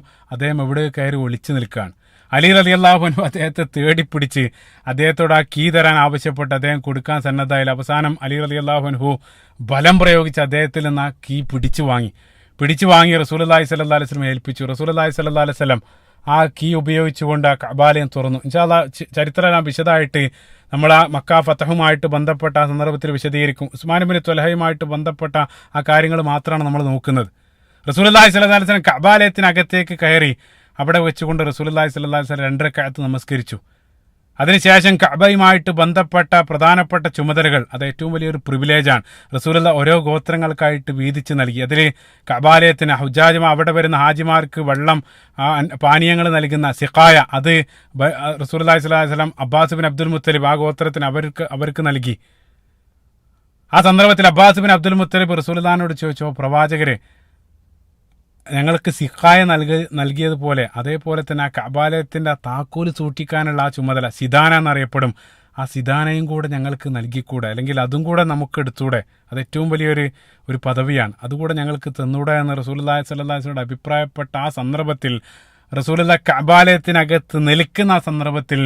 എവിടെ കയറി ഒളിച്ചു നിൽക്കുകയാണ്. അലി റളിയല്ലാഹു അൻഹു അദ്ദേഹത്തെ തേടിപ്പിടിച്ച് അദ്ദേഹത്തോട് ആ കീ തരാൻ ആവശ്യപ്പെട്ട് അദ്ദേഹം കൊടുക്കാൻ സന്നദ്ധമായില്ല. അവസാനം അലി റളിയല്ലാഹു അൻഹു ബലം പ്രയോഗിച്ച് അദ്ദേഹത്തിൽ നിന്ന് ആ കീ പിടിച്ചു വാങ്ങി റസൂലുള്ളാഹി സ്വല്ലല്ലാഹു അലൈഹി വസല്ലം ഏൽപ്പിച്ചു. റസൂലുള്ളാഹി സ്വല്ലല്ലാഹു അലൈഹി വസല്ലം ആ കീ ഉപയോഗിച്ചുകൊണ്ട് ആ കഅബാലയം തുറന്നു. ഇൻഷാ അല്ലാഹ് ചരിത്രം വിശദമായിട്ട് നമ്മൾ ആ മക്ക ഫതഹുമായിട്ട് ബന്ധപ്പെട്ട ആ സന്ദർഭത്തിൽ വിശദീകരിക്കും. ഉസ്മാൻ ഇബ്നു ത്വൽഹയുമായിട്ട് ബന്ധപ്പെട്ട ആ കാര്യങ്ങൾ മാത്രമാണ് നമ്മൾ നോക്കുന്നത്. റസൂലുള്ളാഹി സ്വല്ലല്ലാഹു അലൈഹി വസല്ലം കഅബാലയത്തിനകത്തേക്ക് കയറി അവിടെ വെച്ചുകൊണ്ട് റസൂലുള്ളാഹി സ്വല്ലല്ലാഹു അലൈഹി വസല്ലം 2 റക്അത്ത് നമസ്കരിച്ചു. അതിനുശേഷം കഅബയുമായിട്ട് ബന്ധപ്പെട്ട പ്രധാനപ്പെട്ട ചുമതലകൾ, അത് ഏറ്റവും വലിയൊരു പ്രിവിലേജാണ്, റസൂലുള്ളാഹി ഓരോ ഗോത്രങ്ങൾക്കായിട്ട് വീതിച്ച് നൽകി. അതിൽ കഅബാലയത്തിന് അവിടെ വരുന്ന ഹാജിമാർക്ക് വെള്ളം, പാനീയങ്ങൾ നൽകുന്ന സിഖായ, അത് റസൂലുള്ളാഹി സ്വല്ലല്ലാഹു അലൈഹി വസല്ലം അബ്ബാസ് ബിൻ അബ്ദുൽ മുത്തലിബ് ആ ഗോത്രത്തിന് അവർക്ക് നൽകി. ആ സന്ദർഭത്തിൽ അബ്ബാസ് ബിൻ അബ്ദുൽ മുത്തലിബ് റസൂലുള്ളാഹിനോട് ചോദിച്ചു, പ്രവാചകരെ, ഞങ്ങൾക്ക് സിഖായ നൽകിയതുപോലെ അതേപോലെ തന്നെ ആ കഅബാലയത്തിന്റെ താക്കോല് സൂക്ഷിക്കാനുള്ള ആ ചുമതല, സിദാന എന്നറിയപ്പെടും, ആ സിദാനയും കൂടെ ഞങ്ങൾക്ക് നൽകിക്കൂടെ, അല്ലെങ്കിൽ അതും കൂടെ നമുക്ക് എടുത്തൂടെ? അത് ഏറ്റവും വലിയൊരു പദവിയാണ്, അതുകൂടെ ഞങ്ങൾക്ക് തന്നൂടെ എന്ന് റസൂലുള്ളാഹി സ്വല്ലല്ലാഹു അലൈഹി വസല്ലം അഭിപ്രായപ്പെട്ട ആ സന്ദർഭത്തിൽ, റസൂലുള്ളാഹി കഅബാലയത്തിനകത്ത് നിൽക്കുന്ന ആ സന്ദർഭത്തിൽ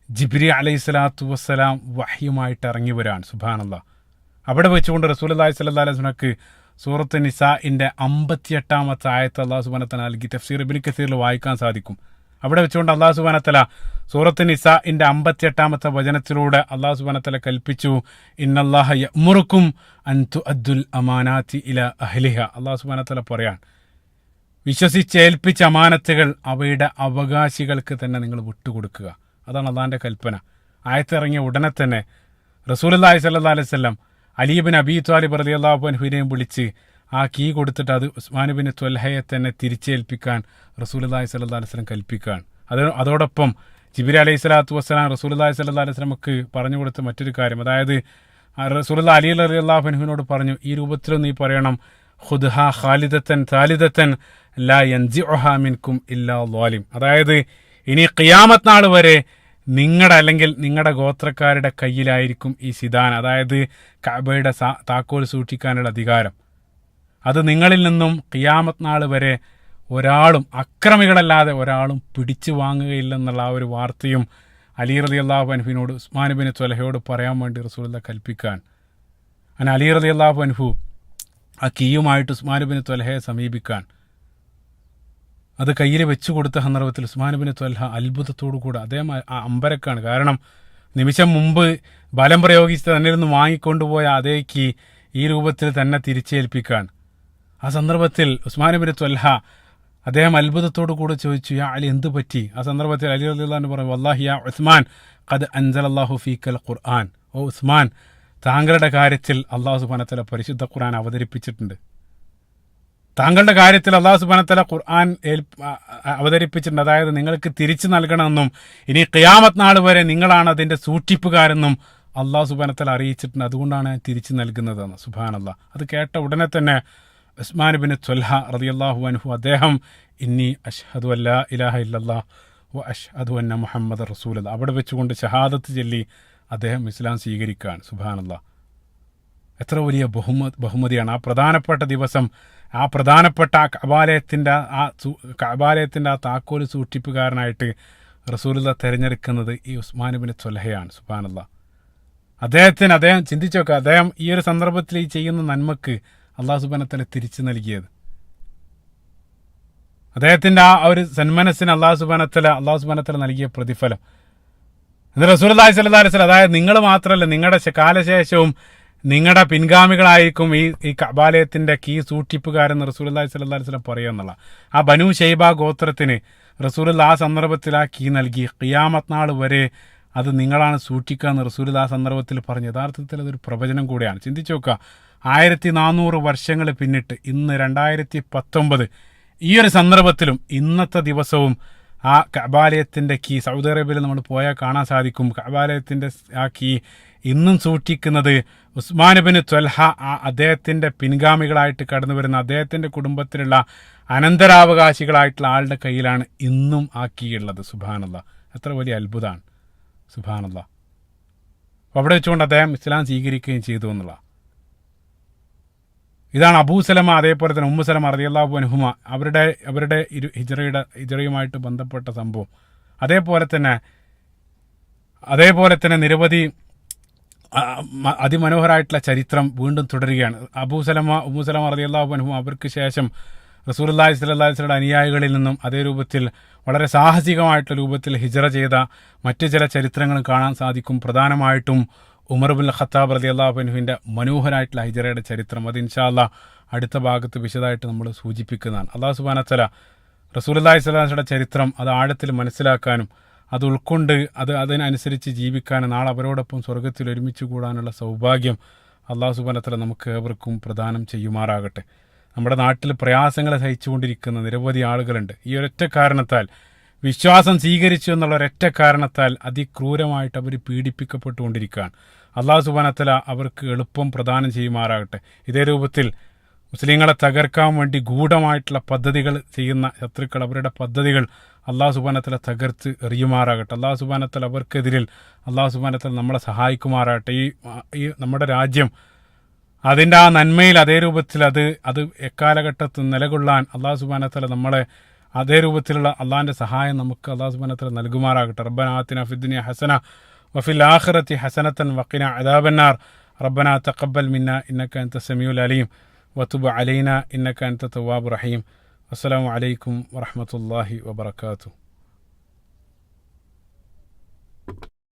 ജിബ്രീൽ അലൈഹി സ്വലാത്തു വസ്സലാം വഹ്യുമായിട്ട് ഇറങ്ങി വരാൻ. സുബ്ഹാനല്ലാഹ്. അവിടെ വെച്ചുകൊണ്ട് റസൂലുള്ളാഹി സ്വല്ലല്ലാഹു അലൈഹി വസല്ലമക്ക് സൂറത്ത് നിസാഇന്റെ 58-ാമത്തെ ആയത്ത് അല്ലാഹു സുബ്ഹാനഹു വ തആല നൽകി തഫ്സീർ ഇബ്നു കസീറിൽ വായിക്കാൻ സാധിക്കും. അവിടെ വെച്ചുകൊണ്ട് അല്ലാഹു സുബ്ഹാനഹു വ തആല സൂറത്ത് നിസാഇന്റെ 58-ാമത്തെ വചനത്തിലൂടെ അല്ലാഹു സുബ്ഹാനഹു വ തആല കൽപ്പിച്ചു, ഇന്നല്ലാഹ യഅ്മുറുക്കും അൻ തുഅദ്ദുൽ അമാനാതി ഇലാ അഹ്ലിഹ. അല്ലാഹു സുബ്ഹാനഹു വ തആല പറയാൻ, വിശ്വസിച്ചേൽപ്പിച്ച അമാനത്തുകൾ അവയുടെ അവകാശികൾക്ക് തന്നെ നിങ്ങൾ വിട്ടുകൊടുക്കുക. അതാണ് അള്ളാഹിന്റെ കൽപ്പന. ആയത്തിറങ്ങിയ ഉടനെ തന്നെ റസൂലുള്ളാഹി സ്വല്ലല്ലാഹു അലൈഹി വസല്ലം അലി ഇബ്നു അബീ ത്വാലിബ് റളിയല്ലാഹു അൻഹുവിനെയും വിളിച്ച് ആ കീ കൊടുത്തിട്ട് അത് ഉസ്മാൻ ഇബ്നു ത്വൽഹയെ തന്നെ തിരിച്ചേൽപ്പിക്കാൻ റസൂലുള്ളാഹി സ്വല്ലല്ലാഹു അലൈഹി വസല്ലം കൽപ്പിക്കാൻ. അതോടൊപ്പം ജിബ്രീൽ അലൈഹി സ്വലാത്തു വസ്സലാം റസൂലുള്ളാഹി സ്വല്ലല്ലാഹു അലൈഹി വസല്ലമക്ക് പറഞ്ഞു കൊടുത്ത മറ്റൊരു കാര്യം, അതായത് റസൂലുള്ളാഹി അലി റളിയല്ലാഹു അൻഹുവിനോട് പറഞ്ഞു, ഈ രൂപത്തിലും നീ പറയണം, ഖുദ്ഹാ ഖാലിദത്തൻ താലിദത്തൻ ലാ യൻസിഉഹാ മിൻകും ഇല്ലാ ളാലിം. അതായത് ഇനി ഖിയാമത്ത് നാൾ വരെ നിങ്ങളുടെ അല്ലെങ്കിൽ നിങ്ങളുടെ ഗോത്രക്കാരുടെ കയ്യിലായിരിക്കും ഈ സിദാൻ, അതായത് കഅബയുടെ താക്കോൽ സൂക്ഷിക്കാനുള്ള അധികാരം. അത് നിങ്ങളിൽ നിന്നും ഖിയാമത്ത് നാൾ വരെ ഒരാളും, അക്രമികളല്ലാതെ ഒരാളും പിടിച്ചു വാങ്ങുകയില്ലെന്നുള്ള ആ ഒരു വാർത്തയും അലി റളിയല്ലാഹു അൻഹുവിനോട് ഉസ്മാൻ ഇബ്നു ത്വൽഹയോട് പറയാൻ വേണ്ടി റസൂലുള്ളാഹി കൽപ്പിക്കാൻ. അങ്ങനെ അലി റളിയല്ലാഹു അൻഹു ആ കീയുമായിട്ട് ഉസ്മാൻ ഇബ്നു ത്വൽഹയെ സമീപിക്കാൻ അത് കയ്യിൽ വെച്ചു കൊടുത്ത സന്ദർഭത്തിൽ ഉസ്മാൻ ഇബ്നു ത്വൽഹ അത്ഭുതത്തോടു കൂടെ അദ്ദേഹം അമ്പരക്കാണ്. കാരണം നിമിഷം മുമ്പ് ബലം പ്രയോഗിച്ച് തന്നിൽ നിന്ന് വാങ്ങിക്കൊണ്ടുപോയ അതേ കീ ഈ രൂപത്തിൽ തന്നെ തിരിച്ചേൽപ്പിക്കാൻ. ആ സന്ദർഭത്തിൽ ഉസ്മാൻ ഇബ്നു ത്വൽഹ അദ്ദേഹം അത്ഭുതത്തോടു കൂടെ ചോദിച്ചു, യാ അലി, എന്ത് പറ്റി? ആ സന്ദർഭത്തിൽ അലി റളിയല്ലാഹു അൻഹു പറഞ്ഞു, വല്ലാഹി യാ ഉസ്മാൻ ഖദ് അൻസലല്ലാഹു ഫീക്കൽ ഖുർആൻ. ഓ ഉസ്മാൻ, താങ്കളുടെ കാര്യത്തിൽ അല്ലാഹു സുബ്ഹാനഹു വ തആല പരിശുദ്ധ ഖുർആൻ അവതരിപ്പിച്ചിട്ടുണ്ട്. താങ്കളുടെ കാര്യത്തിൽ അല്ലാഹു സുബ്ഹാനഹു വ തആല ഖുർആൻ അവതരിപ്പിച്ചിട്ടുണ്ട്. അതായത് നിങ്ങൾക്ക് തിരിച്ചു നൽകണമെന്നും ഇനി ഖിയാമത്ത് നാൾ വരെ നിങ്ങളാണ് അതിന്റെ സൂക്ഷിപ്പുകാരെന്നും അല്ലാഹു സുബ്ഹാനഹു വ തആല അറിയിച്ചിട്ടുണ്ട്. അതുകൊണ്ടാണ് തിരിച്ചു നൽകുന്നതെന്ന്. സുബ്ഹാനല്ലാഹ്. അത് കേട്ട ഉടനെ തന്നെ ഉസ്മാൻ ഇബ്നു ത്വൽഹ റളിയല്ലാഹു അൻഹു അദ്ദേഹം ഇന്നി അഷ്ഹദു അല്ലാ ഇലാഹ ഇല്ലല്ലാഹ് വ അഷ്ഹദു അന്ന മുഹമ്മദ റസൂലുള്ളാഹ് അവിടെ വെച്ചുകൊണ്ട് ഷഹാദത്ത് ചൊല്ലി അദ്ദേഹം ഇസ്ലാം സ്വീകരിക്കാൻ. സുബ്ഹാനല്ലാഹ്. എത്ര വലിയ ബഹുമതിയാണ് ആ പ്രധാനപ്പെട്ട ദിവസം. ആ പ്രധാനപ്പെട്ട കഅബാലയത്തിൻ്റെ ആ താക്കോൽ സൂക്ഷിപ്പുകാരനായിട്ട് റസൂലുള്ളാഹി തിരഞ്ഞെടുക്കുന്നത് ഈ ഉസ്മാൻ ഇബ്നു ത്വൽഹയാണ്. സുബ്ഹാനല്ലാഹ്. അദ്ദേഹം ചിന്തിച്ചു നോക്കുക, അദ്ദേഹം ഈ ഒരു സന്ദർഭത്തിൽ ഈ ചെയ്യുന്ന നന്മക്ക് അല്ലാഹു സുബ്ഹാനഹു വ തആല തിരിച്ചു നൽകിയത്, അദ്ദേഹത്തിന്റെ ആ ഒരു സന്മനസ്സിന് അല്ലാഹു സുബ്ഹാനഹു വ തആല നൽകിയ പ്രതിഫലം. എന്നിട്ട് റസൂലുള്ളാഹി സ്വല്ലല്ലാഹു അലൈഹി വസല്ലം, അതായത് നിങ്ങൾ മാത്രമല്ല, നിങ്ങളുടെ കാലശേഷവും നിങ്ങളുടെ പിൻഗാമികളായിരിക്കും ഈ കഅബാലയത്തിന്റെ കീ സൂക്ഷിപ്പുകാരെന്ന് റസൂലുള്ളാഹി സ്വല്ലല്ലാഹു അലൈഹി വസല്ലം പറയുന്നുള്ള ആ ബനൂ ശൈബ ഗോത്രത്തിന് റസൂലുള്ളാഹി ആ സന്ദർഭത്തിൽ ആ കീ നൽകി. ഖിയാമത്ത് നാൾ വരെ അത് നിങ്ങളാണ് സൂക്ഷിക്കുക എന്ന് റസൂലുള്ളാഹി ആ സന്ദർഭത്തിൽ പറഞ്ഞു. യഥാർത്ഥത്തിൽ അതൊരു പ്രവചനം കൂടിയാണ്. ചിന്തിച്ചു നോക്കുക, 1400 വർഷങ്ങൾ പിന്നിട്ട് ഇന്ന് 2019 ഈ ഒരു സന്ദർഭത്തിലും ഇന്നത്തെ ദിവസവും ആ കഅബാലയത്തിന്റെ കീ സൗദി അറേബ്യയിൽ നമ്മൾ പോയാൽ കാണാൻ സാധിക്കും. കഅബാലയത്തിന്റെ ആ കീ ഇന്നും സൂക്ഷിക്കുന്നത് ഉസ്മാൻ ഇബ്നു ത്വൽഹ, അദ്ദേഹത്തിന്റെ പിൻഗാമികളായിട്ട് കടന്നു വരുന്ന അദ്ദേഹത്തിന്റെ കുടുംബത്തിലുള്ള അനന്തരാവകാശികളായിട്ടുള്ള ആളുടെ കയ്യിലാണ് ഇന്നും ആ കീ ഉള്ളത്. സുബ്ഹാനല്ലാഹ്. എത്ര വലിയ അത്ഭുതമാണ്. സുബ്ഹാനല്ലാഹ്. അവിടെ വെച്ചുകൊണ്ട് അദ്ദേഹം ഇസ്ലാം സ്വീകരിക്കുകയും ചെയ്തു എന്നുള്ള ഇതാണ് അബൂ സലമ, അതേപോലെ തന്നെ ഉമ്മു സലമ റളിയല്ലാഹു അൻഹുമ അവരുടെ ഹിജ്റയുമായിട്ട് ബന്ധപ്പെട്ട സംഭവം. അതേപോലെ തന്നെ നിരവധി അതിമനോഹരമായിട്ടുള്ള ചരിത്രം വീണ്ടും തുടരുകയാണ്. ഉമ്മു സലമ റളിയല്ലാഹു അൻഹുമ അവർക്ക് ശേഷം റസൂലുള്ളാഹി സ്വല്ലല്ലാഹു അലൈഹി വസല്ലം അനുയായികളിൽ നിന്നും അതേ രൂപത്തിൽ വളരെ സാഹസികമായിട്ടുള്ള രൂപത്തിൽ ഹിജ്റ ചെയ്ത മറ്റു ചില ചരിത്രങ്ങളും കാണാൻ സാധിക്കും. പ്രധാനമായിട്ടും ഉമർ ഇബ്നുൽ ഖത്താബ് റളിയല്ലാഹു അൻഹുവിന്റെ മനോഹരമായിട്ടുള്ള ഹിജ്റയുടെ ചരിത്രം. അത് ഇൻഷാ അല്ലാഹ് അടുത്ത ഭാഗത്ത് വിശദമായിട്ട് നമ്മൾ സൂചിപ്പിക്കുന്നതാണ്. അല്ലാഹു സുബ്ഹാനഹു വ തആല റസൂലുള്ളാഹി സ്വല്ലല്ലാഹു അലൈഹി വസല്ലം ചരിത്രം അത് ആഴത്തിൽ മനസ്സിലാക്കാനും അത് ഉൾക്കൊണ്ട് അതിനനുസരിച്ച് ജീവിക്കാനും നാളെ അവരോടൊപ്പം സ്വർഗത്തിൽ ഒരുമിച്ച് കൂടാനുള്ള സൗഭാഗ്യം അല്ലാഹു സുബ്ഹാനഹു വ തആല നമുക്ക് ഏവർക്കും പ്രദാനം ചെയ്യുമാറാകട്ടെ. നമ്മുടെ നാട്ടിൽ പ്രയാസങ്ങൾ സഹിച്ചുകൊണ്ടിരിക്കുന്ന നിരവധി ആളുകളുണ്ട്. ഈ ഒരൊറ്റ കാരണത്താൽ, വിശ്വാസം സ്വീകരിച്ചു എന്നുള്ള ഒരൊറ്റ കാരണത്താൽ അതിക്രൂരമായിട്ട് അവർ പീഡിപ്പിക്കപ്പെട്ടുകൊണ്ടിരിക്കുകയാണ്. അല്ലാഹു സുബ്ഹാനഹു വ തആല അവർക്ക് എളുപ്പം പ്രദാനം ചെയ്യുമാറാകട്ടെ. ഇതേ രൂപത്തിൽ മുസ്ലിങ്ങളെ തകർക്കാൻ വേണ്ടി ഗൂഢമായിട്ടുള്ള പദ്ധതികൾ ചെയ്യുന്ന ശത്രുക്കൾ, അവരുടെ പദ്ധതികൾ അള്ളാഹു സുബ്ഹാനഹു വ തആല തകർത്ത് എറിയുമാറാകട്ടെ. അള്ളാഹു സുബ്ഹാനഹു വ തആല അവർക്കെതിരിൽ അള്ളാഹു സുബ്ഹാനഹു വ തആല നമ്മളെ സഹായിക്കുമാറാകട്ടെ. ഈ നമ്മുടെ രാജ്യം അതിൻ്റെ ആ നന്മയിൽ അതേ രൂപത്തിൽ അത് എക്കാലഘട്ടത്തിൽ നിലകൊള്ളാൻ അള്ളാഹു സുബ്ഹാനഹു വ തആല നമ്മളെ അതേ രൂപത്തിലുള്ള അള്ളാഹിൻ്റെ സഹായം നമുക്ക് അള്ളാഹു സുബ്ഹാനഹു വ തആല നൽകുമാറാകട്ടെ. റബ്ബനാ ആതിനാ ഫിദ്ദുനിയ ഹസന വഫിൽ ആഖിറതി ഹസനതൻ വഖിനാ അദാബന്നാർ. റബ്ബനാ തഖബ്ബൽ മിന്നാ ഇന്നക അൻത സമീഉൽ അലീം വതുബ് അലൈനാ ഇന്നക അൻത തവ്വാബുർ റഹീം. അസ്സലാമു അലൈക്കും വറഹ്മത്തുള്ളാഹി വബറകാതുഹു.